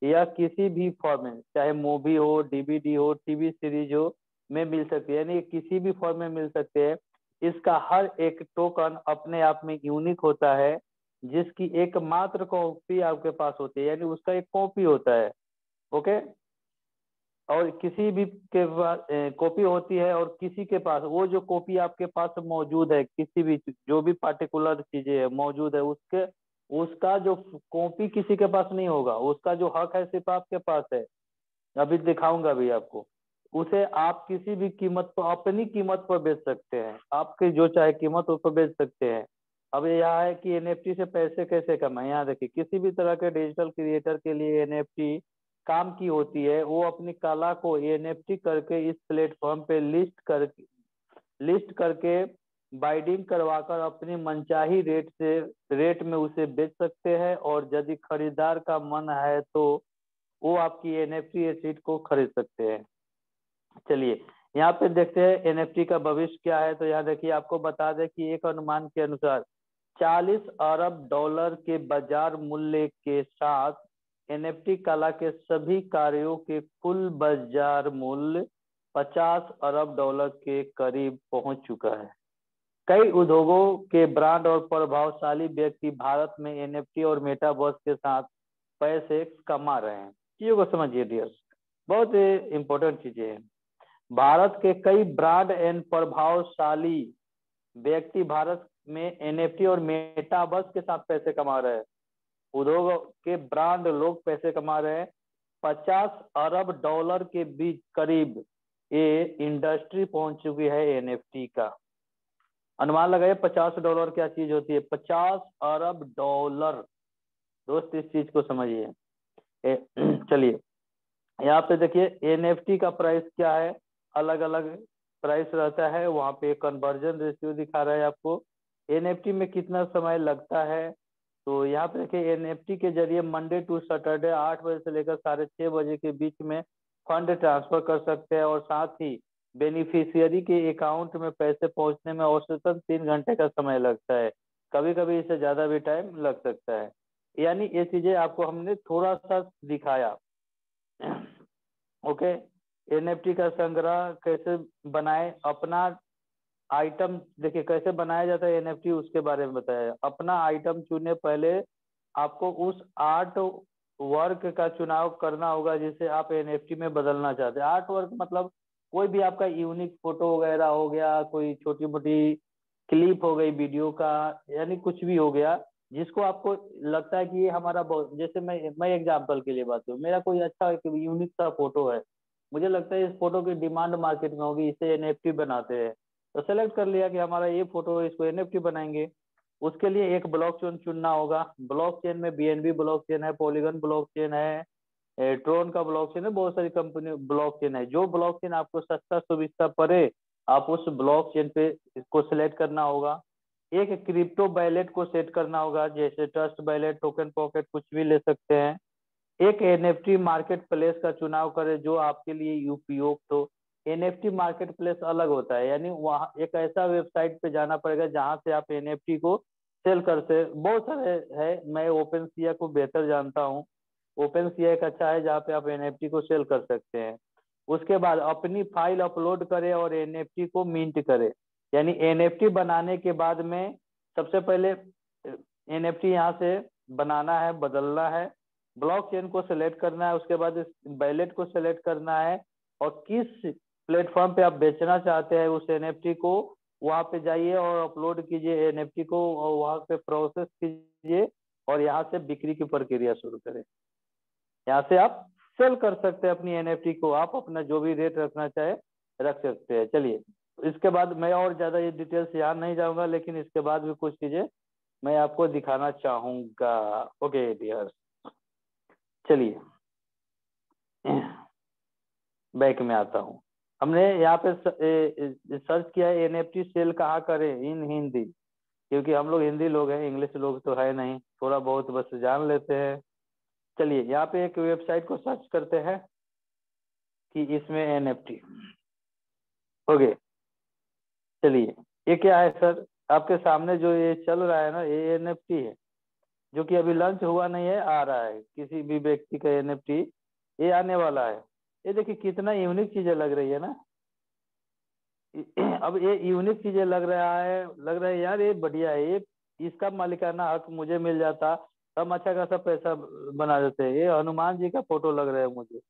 या किसी भी फॉर्म में, चाहे मूवी हो, डीवीडी हो, टीवी सीरीज हो, में मिल सकती है, यानी किसी भी फॉर्म में मिल सकते हैं। इसका हर एक टोकन अपने आप में यूनिक होता है, जिसकी एकमात्र कॉपी आपके पास होती है, यानी उसका एक कॉपी होता है। ओके। और किसी भी के पास कॉपी होती है, और किसी के पास वो जो कॉपी आपके पास मौजूद है, किसी भी जो भी पार्टिकुलर चीजें है मौजूद है, उसके उसका जो कॉपी किसी के पास नहीं होगा, उसका जो हक है सिर्फ आपके पास है। अभी दिखाऊंगा भी आपको। उसे आप किसी भी कीमत पर, अपनी कीमत पर बेच सकते हैं, आपकी जो चाहे कीमत उस पर बेच सकते हैं। अब यह है कि एनएफटी से पैसे कैसे कमाए। यहाँ देखिए, किसी भी तरह के डिजिटल क्रिएटर के लिए एनएफटी काम की होती है। वो अपनी कला को एनएफटी करके इस प्लेटफॉर्म पे लिस्ट करके, बाइडिंग करवाकर अपनी मनचाही रेट में उसे बेच सकते हैं, और यदि खरीदार का मन है तो वो आपकी एनएफटी एसेट को खरीद सकते हैं। चलिए यहाँ पे देखते हैं एनएफटी का भविष्य क्या है। तो यहाँ देखिए, आपको बता दें कि एक अनुमान के अनुसार 40 अरब डॉलर के बाजार मूल्य के साथ एनएफटी कला के सभी कार्यों के कुल बाजार मूल्य 50 अरब डॉलर के करीब पहुंच चुका है। कई उद्योगों के ब्रांड और प्रभावशाली व्यक्ति भारत में एनएफटी और मेटावर्स के साथ पैसे कमा रहे हैं। चीजों को समझिए डियर्स, बहुत इंपॉर्टेंट चीजें हैं। भारत के कई ब्रांड एंड प्रभावशाली व्यक्ति भारत में एनएफटी और मेटावर्स के साथ पैसे कमा रहे हैं। उद्योग के ब्रांड लोग पैसे कमा रहे हैं। 50 अरब डॉलर के बीच करीब ये इंडस्ट्री पहुंच चुकी है एनएफटी का। अनुमान लगाइए $50 क्या चीज होती है? 50 अरब डॉलर। दोस्त इस चीज को समझिए। चलिए यहाँ पे देखिए एनएफटी का प्राइस क्या है, अलग अलग प्राइस रहता है। वहाँ पे कन्वर्जन रेशियो दिखा रहा है आपको, एनएफटी में कितना समय लगता है। तो यहाँ पे देखिए एनएफटी के जरिए मंडे टू सैटरडे 8 बजे से लेकर 6:30 बजे के बीच में फंड ट्रांसफर कर सकते हैं, और साथ ही बेनिफिशियरी के अकाउंट में पैसे पहुंचने में औसतन 3 घंटे का समय लगता है। कभी कभी इससे ज्यादा भी टाइम लग सकता है। यानी ये चीजें आपको हमने थोड़ा सा दिखाया। ओके, एनएफटी का संग्रह कैसे बनाए, अपना आइटम देखिए कैसे बनाया जाता है एनएफटी, उसके बारे में बताया। अपना आइटम चुने, पहले आपको उस आर्ट वर्क का चुनाव करना होगा जिसे आप एनएफटी में बदलना चाहते हैं। आर्ट वर्क मतलब कोई भी आपका यूनिक फोटो वगैरह हो गया, कोई छोटी मोटी क्लिप हो गई वीडियो का, यानी कुछ भी हो गया जिसको आपको लगता है कि ये हमारा जैसे मैं एग्जांपल के लिए बात करूं, मेरा कोई अच्छा यूनिक सा फोटो है, मुझे लगता है इस फोटो की डिमांड मार्केट में होगी, इसे एनएफटी बनाते हैं। तो सेलेक्ट कर लिया कि हमारा ये फोटो है, इसको एनएफटी बनाएंगे। उसके लिए एक ब्लॉकचेन चुनना होगा। ब्लॉकचेन में बीएनबी ब्लॉकचेन है, पॉलीगन ब्लॉकचेन है, ट्रोन का ब्लॉकचेन है, बहुत सारी कंपनी ब्लॉकचेन है। जो ब्लॉकचेन आपको सस्ता सुविधा पड़े आप उस ब्लॉकचेन पे इसको सिलेक्ट करना होगा। एक क्रिप्टो वैलेट को सेट करना होगा, जैसे ट्रस्ट वैलेट, टोकन पॉकेट, कुछ भी ले सकते हैं। एक एनएफटी मार्केट प्लेस का चुनाव करें जो आपके लिए उपयुक्त हो। एनएफटी मार्केट प्लेस अलग होता है, यानी वहाँ एक ऐसा वेबसाइट पे जाना पड़ेगा जहाँ से आप एनएफटी को सेल करते। बहुत सारे है, मैं ओपनसीआई को बेहतर जानता हूँ। ओपनसीआई एक अच्छा है जहाँ पे आप एनएफटी को सेल कर सकते हैं। उसके बाद अपनी फाइल अपलोड करें और एनएफटी को मिंट करें। यानी एनएफटी बनाने के बाद में सबसे पहले एनएफटी यहाँ से बनाना है, बदलना है, ब्लॉकचेन को सिलेक्ट करना है, उसके बाद इस वैलेट को सिलेक्ट करना है, और किस प्लेटफॉर्म पे आप बेचना चाहते हैं उस एनएफटी को, वहां पे जाइए और अपलोड कीजिए एनएफटी को, और वहां पे प्रोसेस कीजिए, और यहाँ से बिक्री की प्रक्रिया शुरू करें। यहाँ से आप सेल कर सकते हैं अपनी एनएफटी को, आप अपना जो भी रेट रखना चाहे रख सकते हैं। चलिए इसके बाद मैं और ज्यादा ये डिटेल्स यहाँ नहीं जाऊंगा, लेकिन इसके बाद भी कुछ चीजें मैं आपको दिखाना चाहूंगा। ओके डियर्स, चलिए बैक में आता हूँ। हमने यहाँ पे सर्च किया है एनएफटी सेल कहाँ करें इन हिंदी, क्योंकि हम लोग हिंदी लोग हैं, इंग्लिश लोग तो है नहीं, थोड़ा बहुत बस जान लेते हैं। चलिए यहाँ पे एक वेबसाइट को सर्च करते हैं कि इसमें एनएफटी। ओके चलिए, ये क्या है सर? आपके सामने जो ये चल रहा है ना, ये एनएफटी है, जो कि अभी लॉन्च हुआ नहीं है, आ रहा है। किसी भी व्यक्ति का एनएफटी ये आने वाला है। ये देखिए कितना यूनिक चीजें लग रही है ना। अब ये यूनिक चीजें लग रहा है यार, ये बढ़िया है। ये इसका मालिकाना हक मुझे मिल जाता, हम अच्छा खासा पैसा बना देते हैं। ये हनुमान जी का फोटो लग रहा है मुझे।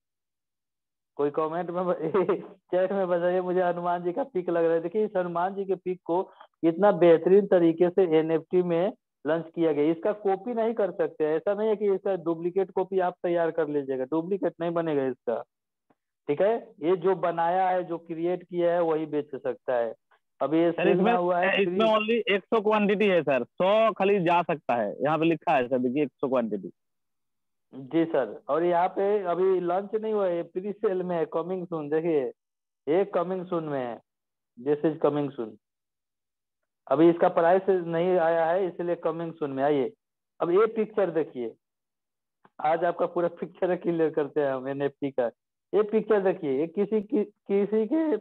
कोई कमेंट में चैट में बताइए, मुझे हनुमान जी का पिक लग रहा है। देखिए इस हनुमान जी के पिक को इतना बेहतरीन तरीके से एनएफटी में लॉन्च किया गया। इसका कॉपी नहीं कर सकते, ऐसा नहीं है कि इसका डुप्लीकेट कॉपी आप तैयार कर लीजिएगा, डुप्लीकेट नहीं बनेगा इसका। ठीक है, ये जो बनाया है, जो क्रिएट किया है, वही बेच सकता है। अभी ये सर सेल इसमें ना हुआ है इसमें ओनली 100 क्वांटिटी है सर, 100 खाली जा सकता है, यहाँ पे लिखा है सर, देखिए 100 क्वांटिटी। जी सर, और यहाँ पे अभी लॉन्च नहीं हुआ है, प्री सेल में है, कमिंग सून। देखिए ये कमिंग सून में है, दिस इज कमिंग सून। अभी इसका प्राइस नहीं आया है इसलिए कमिंग सून में। आइए अब ये पिक्चर देखिए, आज आपका पूरा पिक्चर क्लियर करते हैं हम एनएफटी का। ये पिक्चर देखिए, ये किसी के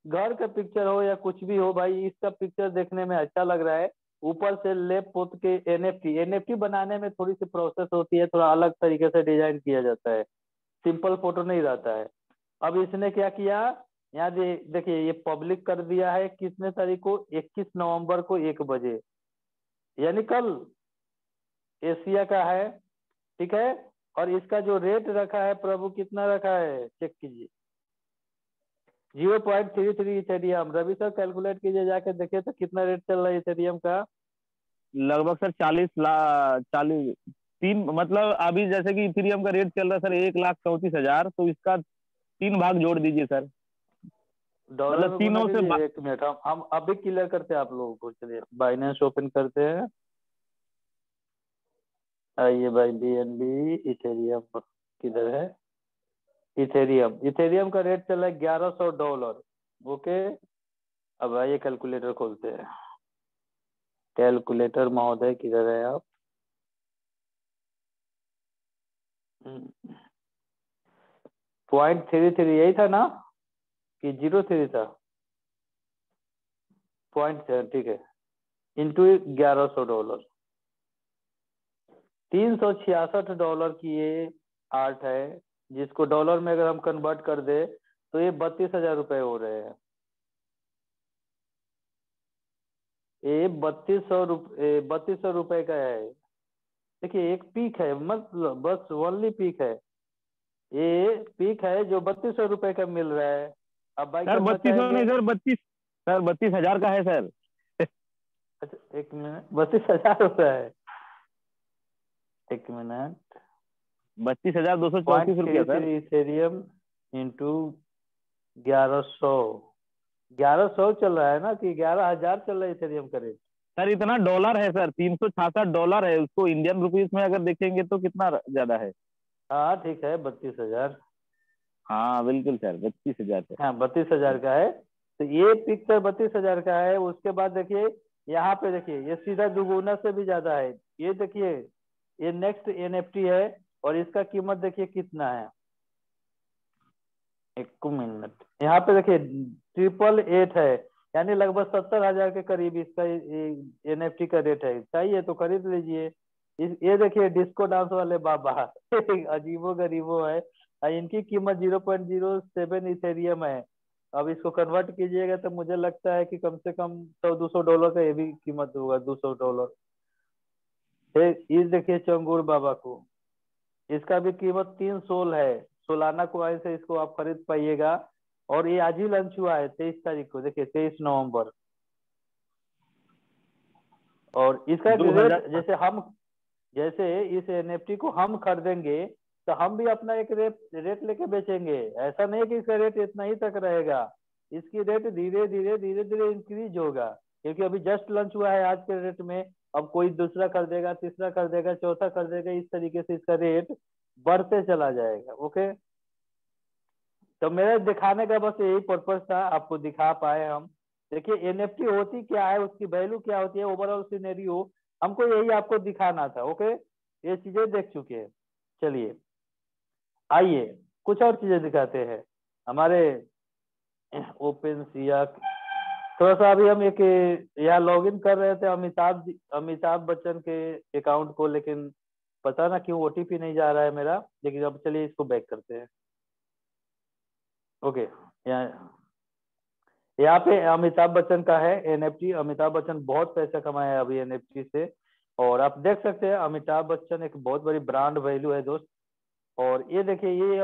घर का पिक्चर हो या कुछ भी हो भाई, इसका पिक्चर देखने में अच्छा लग रहा है। ऊपर से लेप पोत के एनएफटी, एनएफटी बनाने में थोड़ी सी प्रोसेस होती है, थोड़ा अलग तरीके से डिजाइन किया जाता है, सिंपल फोटो नहीं रहता है। अब इसने क्या किया, यहाँ देखिए ये पब्लिक कर दिया है कितने तारीख को, 21 नवंबर को 1 बजे, यानी कल। एशिया का है, ठीक है। और इसका जो रेट रखा है प्रभु, कितना रखा है चेक कीजिए, 0.33 इथेरियम। रवि सर कैलकुलेट कीजिए जाके, देखिए तो कितना रेट चल रहा है इथेरियम का। लगभग सर 40 तीन, मतलब अभी जैसे कि इथेरियम का रेट चल रहा है सर 1,34,000, तो इसका 3 भाग जोड़ दीजिए सर। डॉलर मतलब में गुना तीनों से कीजिए, 1 मिनट हम अभी क्लियर करते हैं आप लोगों को। चलिए बाइनेंस ओपन करते हैं, आइए भाई बीएनबी इथेरियम किधर है, इथेरियम। इथेरियम का रेट चल रहा है $1100। ओके, अब आइए कैलकुलेटर खोलते हैं। कैलकुलेटर महोदय किधर है आप? 0.33 यही था ना, कि 0.3 था? 0.7, ठीक है, इंटू $1100, $366 की ये आर्ट है, जिसको डॉलर में अगर हम कन्वर्ट कर दे तो ये 32,000 रुपए हो रहे हैं। ये 3200 का है। देखिए एक पीक है, मतलब बस ओनली पीक है, ये पीक है जो 3200 का मिल रहा है। अब भाई सर करना 3200 चाहेंगे। नहीं सर, 32,000 का है सर। अच्छा एक मिनट, 32,000 है, एक मिनट। 32,234 रुपया सर। 0.33 इथेरियम इंटू 1100, 1100 चल रहा है ना, कि 11,000 चल रहा है इथेरियम का रेट? सर इतना डॉलर है सर, $366 है, उसको इंडियन रुपीस में अगर देखेंगे तो कितना ज्यादा है। हाँ ठीक है, 32,000। हाँ बिल्कुल सर, 32,000 है। हाँ 32,000 का है, तो ये पिक्चर 32,000 का है। उसके बाद देखिए यहाँ पे, देखिए ये सीधा दुगुना से भी ज्यादा है। ये देखिए ये नेक्स्ट एनएफटी है, और इसका कीमत देखिए कितना है, एक मिनट। यहाँ पे देखिए 888 है, यानी लगभग 70,000 के करीब इसका एनएफटी का रेट है। चाहिए तो खरीद लीजिए। ये देखिए डिस्को डांस वाले बाबा अजीबो गरीबो है, और इनकी कीमत 0.07 इथेरियम है। अब इसको कन्वर्ट कीजिएगा तो मुझे लगता है कि कम से कम $100-200 का ये भी कीमत होगा, $200। ये देखिए चंगुर बाबा को, इसका भी कीमत 3 सोल है। सोलाना कॉइन से इसको आप खरीद पाइएगा। और ये आज ही लॉन्च हुआ है 23 तारीख को, देखिए 23 नवंबर। और इसका दो रेट, हजार जैसे इस एनएफटी को हम खरीदेंगे तो हम भी अपना एक रेट लेके बेचेंगे। ऐसा नहीं है कि इसका रेट इतना ही तक रहेगा, इसकी रेट धीरे धीरे धीरे धीरे इंक्रीज होगा, क्योंकि अभी जस्ट लॉन्च हुआ है आज के रेट में। अब कोई दूसरा कर देगा, तीसरा कर देगा, चौथा कर देगा, इस तरीके से इसका रेट बढ़ते चला जाएगा। ओके, तो मेरे दिखाने का बस यही पर्पज था, आपको दिखा पाए हम। देखिए एनएफटी होती क्या है, उसकी वैल्यू क्या होती है, ओवरऑल सिनेरियो हमको यही आपको दिखाना था। ओके, ये चीजें देख चुके हैं। चलिए आइए कुछ और चीजें दिखाते हैं हमारे ओपन सिया। थोड़ा सा अभी हम एक यहाँ लॉग इन कर रहे थे अमिताभ बच्चन के अकाउंट को, लेकिन पता ना क्यों ओटीपी नहीं जा रहा है मेरा। लेकिन अब चलिए इसको बैक करते हैं। ओके, यहाँ पे अमिताभ बच्चन का है एनएफटी। अमिताभ बच्चन बहुत पैसा कमाया है अभी एनएफटी से, और आप देख सकते हैं अमिताभ बच्चन एक बहुत बड़ी ब्रांड वैल्यू है दोस्त। और ये देखिए ये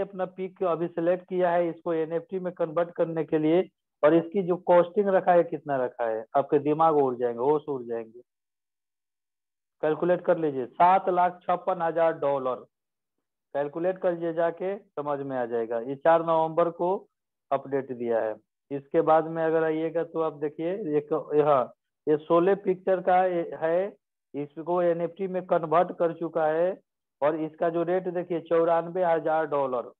अपना पीक अभी सिलेक्ट किया है इसको एनएफटी में कन्वर्ट करने के लिए। और इसकी जो कॉस्टिंग रखा है, कितना रखा है, आपके दिमाग उड़ जाएंगे, होश उड़ जाएंगे। कैलकुलेट कर लीजिए, $7,56,000। कैलकुलेट करिए जाके, समझ में आ जाएगा। ये 4 नवंबर को अपडेट दिया है। इसके बाद में अगर आइएगा तो आप देखिए एक, हाँ ये 16 पिक्चर का है, इसको एनएफटी में कन्वर्ट कर चुका है। और इसका जो रेट देखिए $94,000।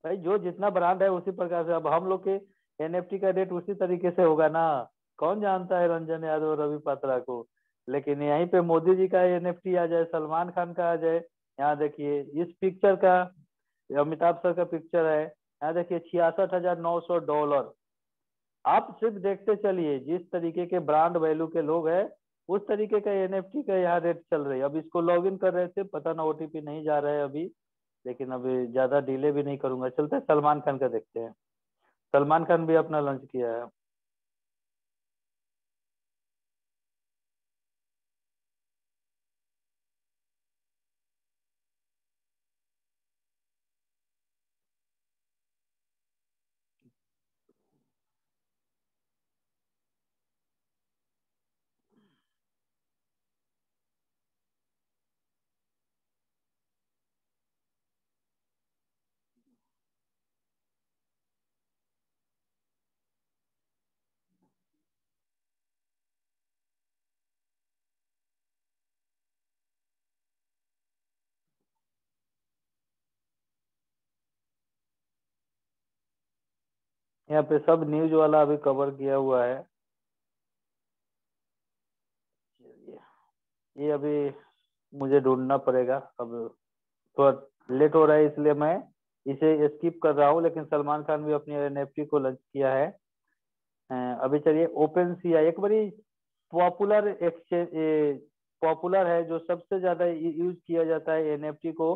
भाई जो जितना ब्रांड है उसी प्रकार से, अब हम लोग के एनएफटी का रेट उसी तरीके से होगा ना। कौन जानता है रंजन यादव और रवि पात्रा को। लेकिन यहीं पे मोदी जी का एनएफटी आ जाए, सलमान खान का आ जाए। यहाँ देखिए इस पिक्चर का, अमिताभ सर का पिक्चर है, यहाँ देखिए $66,900। आप सिर्फ देखते चलिए, जिस तरीके के ब्रांड वैल्यू के लोग हैं उस तरीके का एनएफटी का यहाँ रेट चल रही है। अब इसको लॉग इन कर रहे थे, पता ना ओटीपी नहीं जा रहा है अभी, लेकिन अभी ज्यादा डिले भी नहीं करूंगा। चलते हैं सलमान खान का देखते हैं। सलमान खान भी अपना लॉन्च किया है। यहाँ पे सब न्यूज वाला अभी कवर किया हुआ है। ये अभी मुझे ढूंढना पड़ेगा, अब थोड़ा लेट हो रहा है इसलिए मैं इसे स्किप कर रहा हूँ। लेकिन सलमान खान भी अपनी एनएफटी को लॉन्च किया है। अभी चलिए ओपन सीआई एक बड़ी पॉपुलर एक्सचेंज, पॉपुलर है, जो सबसे ज्यादा यूज किया जाता है एनएफटी को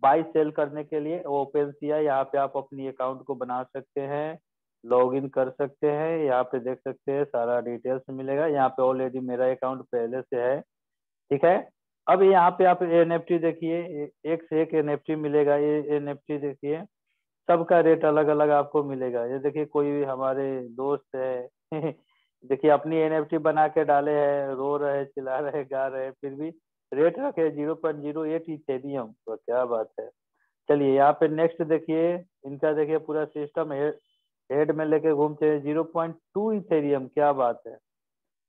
बाई सेल करने के लिए, ओपन सीआई। यहाँ पे आप अपनी अकाउंट को बना सकते हैं, लॉग इन कर सकते हैं, यहाँ पे देख सकते हैं सारा डिटेल्स मिलेगा। यहाँ पे ऑलरेडी मेरा अकाउंट पहले से है, ठीक है। अब यहाँ पे आप एनएफटी देखिए, एक से एक एनएफटी मिलेगा। ये एनएफटी देखिए, सबका रेट अलग अलग आपको मिलेगा। ये देखिए कोई भी हमारे दोस्त है देखिए अपनी एनएफटी बना के डाले हैं, रो रहे, चिल्ला रहे, गा रहे, फिर भी रेट रखे 0.08 इथेरियम। तो क्या बात है। चलिए यहाँ पे नेक्स्ट देखिए, इनका देखिए पूरा सिस्टम हेड में लेके घूमते हैं। 0.2 इथेरियम, क्या बात है।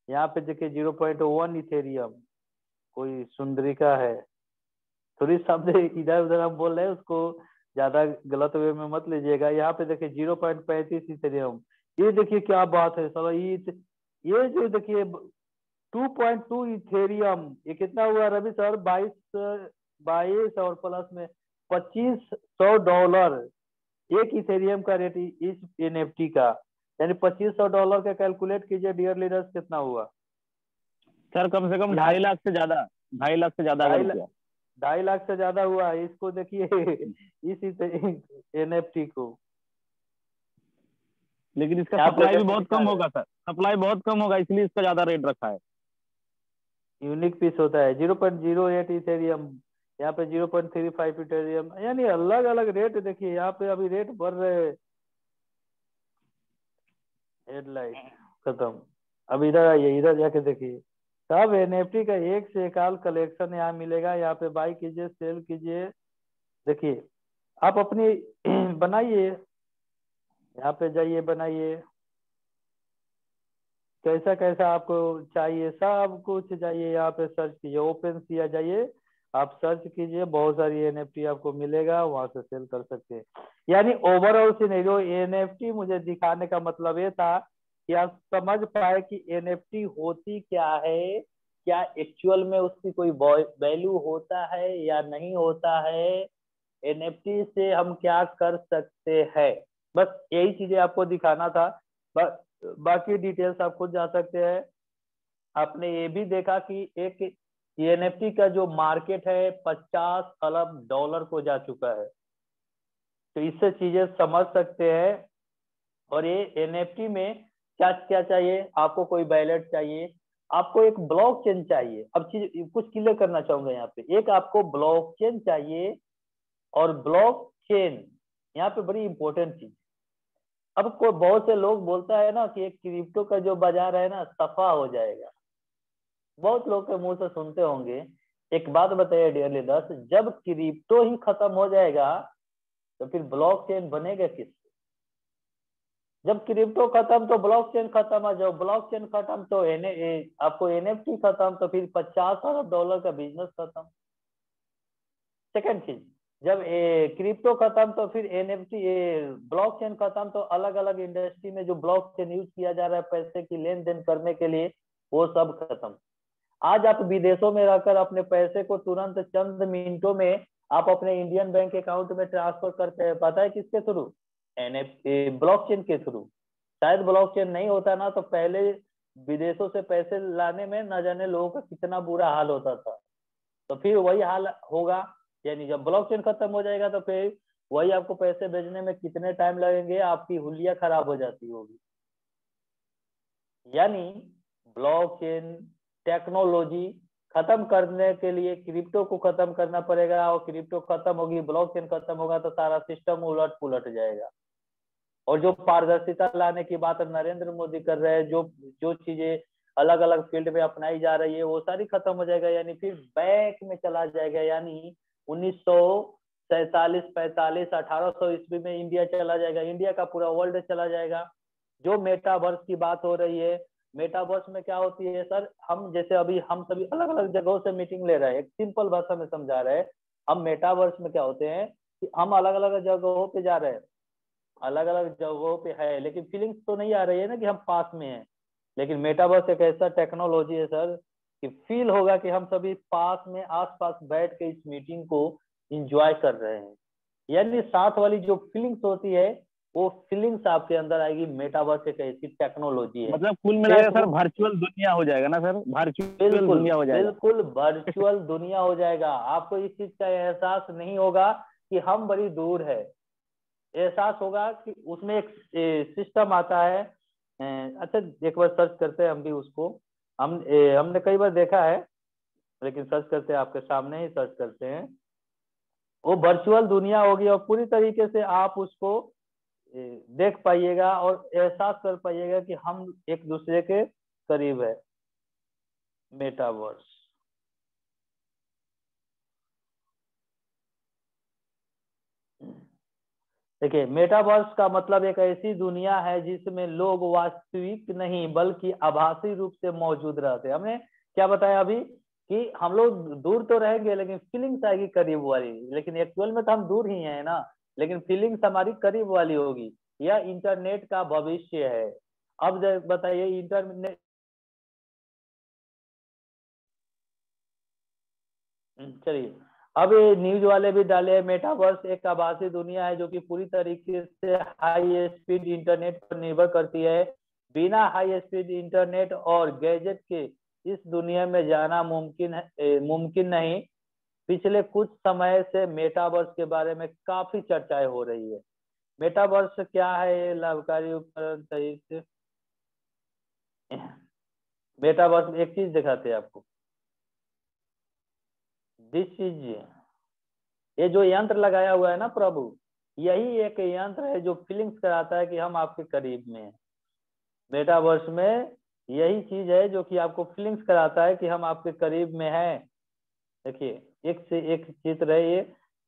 यहाँ पे देखिए 0.1 इथेरियम, कोई सुंदरिका है। थोड़ी शब्द इधर उधर हम बोल रहे हैं, उसको ज्यादा गलत वे में मत लीजिएगा। यहाँ पे देखिए 0.35 इथेरियम। ये देखिए क्या बात है साला, ये जो देखिए 2.2 इथेरियम, ये कितना हुआ रवि सर? 22 और प्लस में $2500 एक इथेरियम का रेट इस एनएफटी का। यानी $2500 का कैलकुलेट कीजिए डियर लीडर्स, कितना हुआ। सर कम से कम यहाँ 2.5 लाख से ज्यादा, 2.5 लाख से ज्यादा ढाई अगर किया। 2.5 लाख से ज्यादा हुआ है। इसको देखिए इस एनएफटी को। लेकिन इसका यहाँ पे सप्लाई भी देखिए बहुत दिखा कम रहे हैं, होगा सर, सप्लाई बहुत कम होगा, इसलिए इसका ज्यादा रेट रखा है। यूनिक पीस होता है। 0.08 इथेरियम, यहाँ पे 0.35 इथेरियम, यानी अलग अलग रेट देखिए। यहाँ पे अभी रेट बढ़ रहे हैं। हेडलाइट खत्म। अब इधर आइए, इधर जाके देखिए सब एनएफटी का एक से एक आल कलेक्शन यहाँ मिलेगा। यहाँ पे बाई कीजिए, सेल कीजिए। देखिए आप अपनी बनाइए, यहाँ पे जाइए, बनाइए, कैसा कैसा आपको चाहिए सब कुछ। जाइए यहाँ पे सर्च कीजिए, ओपन सिया जाइए, आप सर्च कीजिए, बहुत सारी एनएफटी आपको मिलेगा, वहां से सेल कर सकते हैं। यानी ओवरऑल सिनेरियो एनएफटी मुझे दिखाने का मतलब ये था कि आप समझ पाए कि एनएफटी होती क्या है, क्या एक्चुअल में उसकी कोई वैल्यू होता है या नहीं होता है, एनएफटी से हम क्या कर सकते हैं। बस यही चीजें आपको दिखाना था। बाकी डिटेल्स आप खुद जा सकते हैं। आपने ये भी देखा कि एक एनएफटी का जो मार्केट है $50 अरब को जा चुका है। तो इससे चीजें समझ सकते हैं। और ये एनएफटी में क्या क्या चाहिए आपको? कोई वैलेट चाहिए, आपको एक ब्लॉकचेन चाहिए। अब चीज कुछ क्लियर करना चाहूंगा यहाँ पे, एक आपको ब्लॉकचेन चाहिए, और ब्लॉकचेन यहाँ पे बड़ी इंपॉर्टेंट चीज। अब कोई बहुत से लोग बोलता है ना कि एक क्रिप्टो का जो बाजार है ना सफा हो जाएगा, बहुत लोग के मुंह से सुनते होंगे। एक बात बताइए डियर लीडर्स, जब क्रिप्टो ही खत्म हो जाएगा तो फिर ब्लॉकचेन बनेगा किससे? जब क्रिप्टो खत्म तो ब्लॉकचेन खत्म है, जब ब्लॉकचेन खत्म तो आपको एनएफटी खत्म, तो फिर $50 अरब का बिजनेस खत्म। सेकंड चीज, जब क्रिप्टो खत्म तो फिर एनएफटी, ब्लॉकचेन खत्म तो अलग अलग इंडस्ट्री में जो ब्लॉकचेन यूज किया जा रहा है पैसे की लेन देन करने के लिए, वो सब खत्म। आज आप विदेशों में रहकर अपने पैसे को तुरंत चंद मिनटों में आप अपने इंडियन बैंक अकाउंट में ट्रांसफर करते हैं, पता है किसके थ्रू? एनएफटी, ब्लॉकचेन के थ्रू। शायद ब्लॉकचेन नहीं होता ना तो पहले विदेशों से पैसे लाने में न जाने लोगों का कितना बुरा हाल होता था। तो फिर वही हाल होगा, यानी जब ब्लॉकचेन खत्म हो जाएगा तो फिर वही आपको पैसे भेजने में कितने टाइम लगेंगे, आपकी हुलिया खराब हो जाती होगी। यानी ब्लॉकचेन टेक्नोलॉजी खत्म करने के लिए क्रिप्टो को खत्म करना पड़ेगा, और क्रिप्टो खत्म होगी, ब्लॉकचेन खत्म होगा तो सारा सिस्टम उलट पुलट जाएगा। और जो पारदर्शिता लाने की बात नरेंद्र मोदी कर रहे हैं, जो जो चीजें अलग अलग फील्ड में अपनाई जा रही है वो सारी खत्म हो जाएगा, यानी फिर बैक में चला जाएगा। यानी 1947, 45, 1800 ईस्वी में इंडिया चला जाएगा, इंडिया का पूरा वर्ल्ड चला जाएगा। जो मेटावर्स की बात हो रही है, मेटावर्स में क्या होती है सर, हम जैसे अभी हम सभी अलग अलग जगहों से मीटिंग ले रहे हैं, एक सिंपल भाषा में समझा रहे हैं। हम मेटावर्स में क्या होते हैं कि हम अलग अलग जगहों पे जा रहे हैं, अलग अलग जगहों पे है, लेकिन फीलिंग्स तो नहीं आ रही है ना कि हम पास में हैं। लेकिन मेटावर्स एक ऐसा टेक्नोलॉजी है सर कि फील होगा कि हम सभी पास में आसपास बैठ के इस मीटिंग को एंजॉय कर रहे हैं। यानी साथ वाली जो फीलिंग्स होती है वो फीलिंग्स आपके अंदर आएगी। मेटावर्स एक ऐसी टेक्नोलॉजी है। मतलब कुल मिलाकर सर वर्चुअल दुनिया हो जाएगा ना सर, वर्चुअल बिल्कुल दुनिया हो जाएगा। बिल्कुल वर्चुअल दुनिया हो जाएगा। आपको इस चीज का एहसास नहीं होगा कि हम बड़ी दूर है, एहसास होगा कि उसमें एक सिस्टम आता है। अच्छा एक बार सर्च करते हैं हम भी उसको, हमने कई बार देखा है, लेकिन सर्च करते हैं, आपके सामने ही सर्च करते हैं। वो वर्चुअल दुनिया होगी और पूरी तरीके से आप उसको देख पाइएगा और एहसास कर पाइएगा कि हम एक दूसरे के करीब है। मेटावर्स, देखिए मेटावर्स का मतलब एक ऐसी दुनिया है जिसमें लोग वास्तविक नहीं बल्कि आभासी रूप से मौजूद रहते हैं। हमने क्या बताया अभी कि हम लोग दूर तो रहेंगे लेकिन फीलिंग्स आएगी करीब वाली, लेकिन एक्चुअल में तो हम दूर ही हैं ना, लेकिन फीलिंग्स हमारी करीब वाली होगी। यह इंटरनेट का भविष्य है। अब बताइए इंटरनेट, चलिए अब ये न्यूज वाले भी डाले हैं, मेटावर्स एक आभासी दुनिया है जो कि पूरी तरीके से हाई स्पीड इंटरनेट पर निर्भर करती है। बिना हाई स्पीड इंटरनेट और गैजेट के इस दुनिया में जाना मुमकिन नहीं। पिछले कुछ समय से मेटावर्स के बारे में काफी चर्चाएं हो रही है। मेटावर्स क्या है? ये लाभकारी उपकरण सही से, मेटावर्स एक चीज दिखाते हैं आपको, दिस चीज, ये जो यंत्र लगाया हुआ है ना प्रभु, यही एक यंत्र है जो फीलिंग्स कराता है कि हम आपके करीब में हैं। मेटावर्स में यही चीज है जो कि आपको फीलिंग्स कराता है कि हम आपके करीब में हैं। देखिए एक से एक चित्र है ये।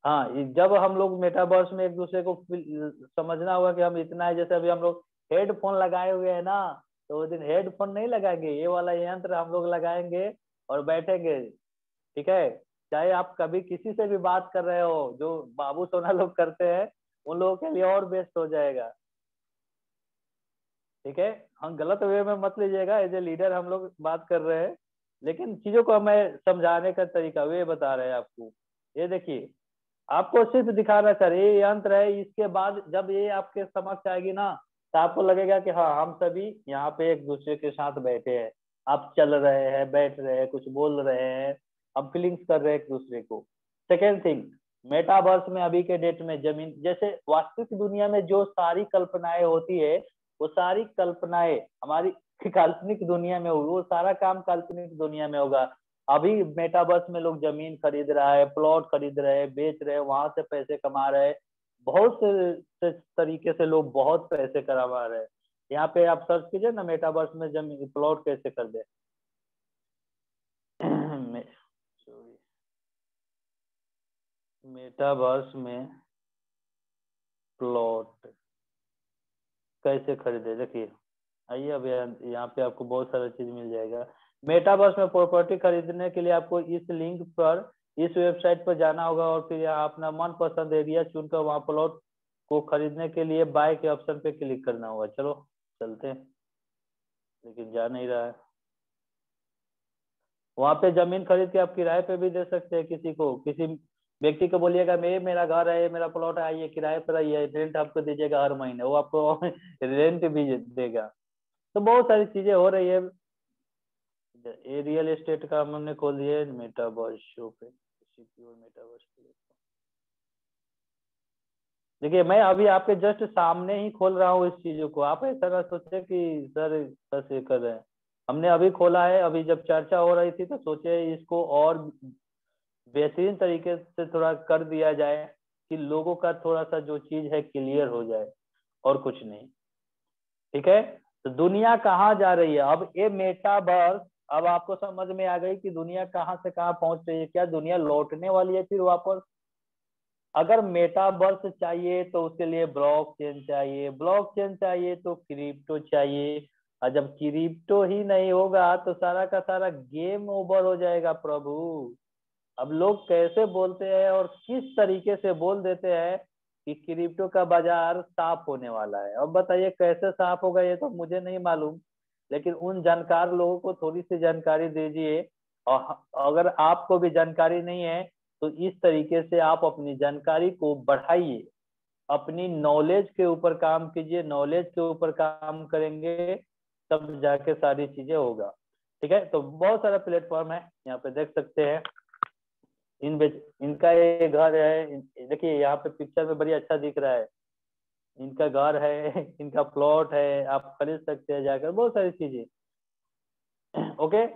हाँ, जब हम लोग मेटावर्स में एक दूसरे को समझना होगा कि हम इतना है, जैसे अभी हम लोग हेडफोन लगाए हुए हैं ना, तो उस दिन हेडफोन नहीं लगाएंगे, ये वाला यंत्र हम लोग लगाएंगे और बैठेंगे। ठीक है, चाहे आप कभी किसी से भी बात कर रहे हो, जो बाबू सोना लोग करते हैं, उन लोगों के लिए और बेस्ट हो जाएगा। ठीक है, हम गलत वे में मत लीजिएगा, एज ए लीडर हम लोग बात कर रहे हैं, लेकिन चीजों को हमें समझाने का तरीका वे बता रहे हैं आपको। ये देखिए, आपको सिर्फ दिखाना सर, ये यंत्र है, इसके बाद जब ये आपके समक्ष आएगी ना तो आपको लगेगा कि हाँ हम सभी यहाँ पे एक दूसरे के साथ बैठे हैं। आप चल रहे हैं, बैठ रहे हैं, कुछ बोल रहे हैं, हम फीलिंग्स कर रहे हैं एक दूसरे को। सेकेंड थिंग, मेटावर्स में अभी के डेट में जमीन जैसे वास्तविक दुनिया में जो सारी कल्पनाएं होती है, वो सारी कल्पनाएं हमारी काल्पनिक दुनिया में होगी, वो सारा काम काल्पनिक दुनिया में होगा। अभी मेटावर्स में लोग जमीन खरीद रहा है, प्लॉट खरीद रहे हैं, बेच रहे हैं, वहां से पैसे कमा रहे हैं। बहुत से तरीके से लोग बहुत पैसे कमा रहे हैं। यहाँ पे आप सर्च कीजिए ना, मेटावर्स में जमीन प्लॉट कैसे कर दे मेटावर्स में प्लॉट कैसे खरीदे, देखिए आइए अब यहाँ पे आपको बहुत सारा चीज मिल जाएगा। मेटावर्स में प्रॉपर्टी खरीदने के लिए आपको इस लिंक पर इस वेबसाइट पर जाना होगा और फिर यहाँ अपना मनपसंद एरिया चुनकर वहाँ प्लॉट को खरीदने के लिए बाय के ऑप्शन पे क्लिक करना होगा। चलो चलते हैं, लेकिन जा नहीं रहा है। वहाँ पे जमीन खरीद के आप किराए पे भी दे सकते हैं किसी को, किसी व्यक्ति को बोलिएगा मेरा घर है, मेरा प्लॉट है, ये किराए पर है, रेंट आपको दीजिएगा हर महीने, वो आपको रेंट भी देगा। तो बहुत सारी चीजें हो रही है। ये रियल एस्टेट का हमने खोल दिया है मेटावर्स शो पे, सिक्योर मेटावर्स पे। देखिए मैं अभी आपके जस्ट सामने ही खोल रहा हूँ इस चीजों को, आप ऐसा ना सोचे कि सर कैसे कर रहे हैं। हमने अभी खोला है, अभी जब चर्चा हो रही थी तो सोचे इसको और बेहतरीन तरीके से थोड़ा कर दिया जाए कि लोगों का थोड़ा सा जो चीज है क्लियर हो जाए, और कुछ नहीं। ठीक है, तो दुनिया कहाँ जा रही है अब, ये मेटावर्स, अब आपको समझ में आ गई कि दुनिया कहाँ से कहाँ पहुंच रही है। क्या दुनिया लौटने वाली है फिर वापस? अगर मेटावर्स चाहिए तो उसके लिए ब्लॉकचेन चाहिए, ब्लॉकचेन चाहिए तो क्रिप्टो चाहिए, और जब क्रिप्टो ही नहीं होगा तो सारा का सारा गेम ओवर हो जाएगा प्रभु। अब लोग कैसे बोलते हैं और किस तरीके से बोल देते हैं कि क्रिप्टो का बाजार साफ होने वाला है। अब बताइए कैसे साफ होगा, ये तो मुझे नहीं मालूम, लेकिन उन जानकार लोगों को थोड़ी सी जानकारी दीजिए। और अगर आपको भी जानकारी नहीं है तो इस तरीके से आप अपनी जानकारी को बढ़ाइए, अपनी नॉलेज के ऊपर काम कीजिए, नॉलेज के ऊपर काम करेंगे तब जाके सारी चीजें होगा। ठीक है, तो बहुत सारा प्लेटफॉर्म है, यहाँ पे देख सकते हैं। इनका ये घर है, देखिए यहाँ पे पिक्चर में बड़ी अच्छा दिख रहा है। इनका घर है, इनका प्लॉट है, आप खरीद सकते हैं जाकर, बहुत सारी चीजें। ओके,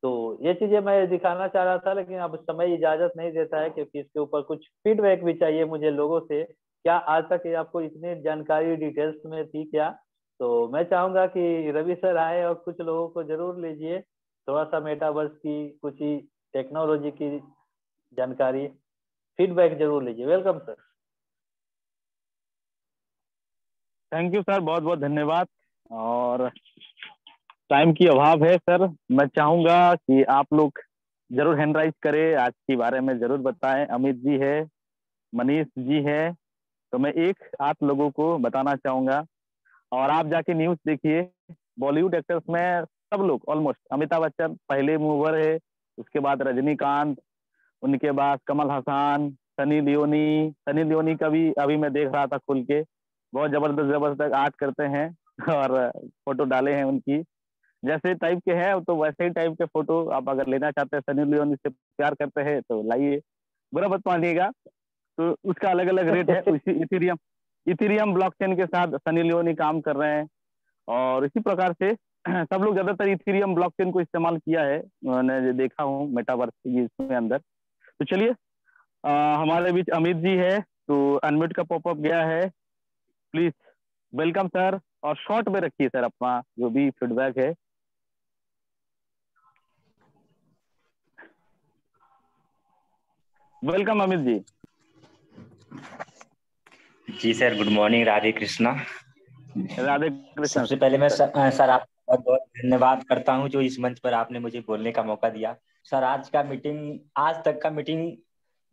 तो ये चीजें मैं दिखाना चाह रहा था, लेकिन अब समय इजाजत नहीं देता है, क्योंकि इसके ऊपर कुछ फीडबैक भी चाहिए मुझे लोगों से। क्या आज तक ये आपको इतनी जानकारी डिटेल्स में थी क्या? तो मैं चाहूंगा कि रवि सर आए और कुछ लोगों को जरूर लीजिए, थोड़ा सा मेटावर्स की कुछ ही टेक्नोलॉजी की जानकारी, फीडबैक जरूर लीजिए। Welcome sir. Thank you sir, बहुत बहुत धन्यवाद। और टाइम की अभाव है सर, मैं चाहूंगा कि आप लोग जरूर हैंड राइज करें, आज के बारे में जरूर बताएं। अमित जी है, मनीष जी है, तो मैं एक आध लोगों को बताना चाहूंगा। और आप जाके न्यूज देखिए, बॉलीवुड एक्टर्स में सब लोग ऑलमोस्ट, अमिताभ बच्चन पहले मूवर है, उसके बाद रजनीकांत, उनके बाद कमल हसन, सनी लियोनी का भी अभी मैं देख रहा था खुल के, बहुत जबरदस्त जबरदस्त आर्ट करते हैं और फोटो डाले हैं उनकी। जैसे टाइप के हैं तो वैसे ही टाइप के फोटो आप अगर लेना चाहते हैं, सनी लियोनी से प्यार करते हैं तो लाइए, बुरा मत मानिएगा। तो उसका अलग अलग रेट है। उसी इथेरियम इथेरियम ब्लॉकचेन के साथ सनी लियोनी काम कर रहे हैं, और इसी प्रकार से सब लोग ज्यादातर इथेरियम ब्लॉकचेन को इस्तेमाल किया है, मैंने जो देखा हूँ मेटावर्स इसमें अंदर। तो चलिए, हमारे बीच अमित जी है, तो अनम्यूट का पॉपअप गया है, प्लीज वेलकम सर। और शॉर्ट में रखिए सर अपना जो भी फीडबैक है। वेलकम अमित जी। जी sir, good morning, Radhe Krishna. Radhe Krishna सबसे पहले मैं सर। सर आपका बहुत बहुत धन्यवाद करता हूं जो इस मंच पर आपने मुझे बोलने का मौका दिया। सर आज तक का मीटिंग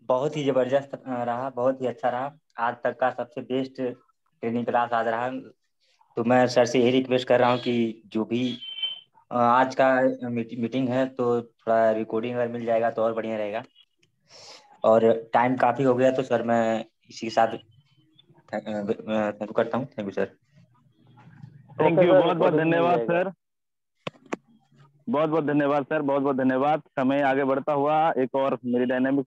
बहुत ही जबरदस्त रहा, बहुत ही अच्छा रहा। आज तक का सबसे बेस्ट ट्रेनिंग क्लास आज रहा। तो मैं सर से यही रिक्वेस्ट कर रहा हूँ कि जो भी आज का मीटिंग है तो थोड़ा रिकॉर्डिंग अगर मिल जाएगा तो और बढ़िया रहेगा। और टाइम काफी हो गया तो सर मैं इसी के साथ थैंक यू करता हूँ। Thank you sir. Thank okay you, sir, बहुत बहुत रिकॉर्डिंग मिल धन्यवाद जाएगा। सर, बहुत बहुत धन्यवाद सर, बहुत बहुत धन्यवाद। समय आगे बढ़ता हुआ एक और मेरी डायनेमिक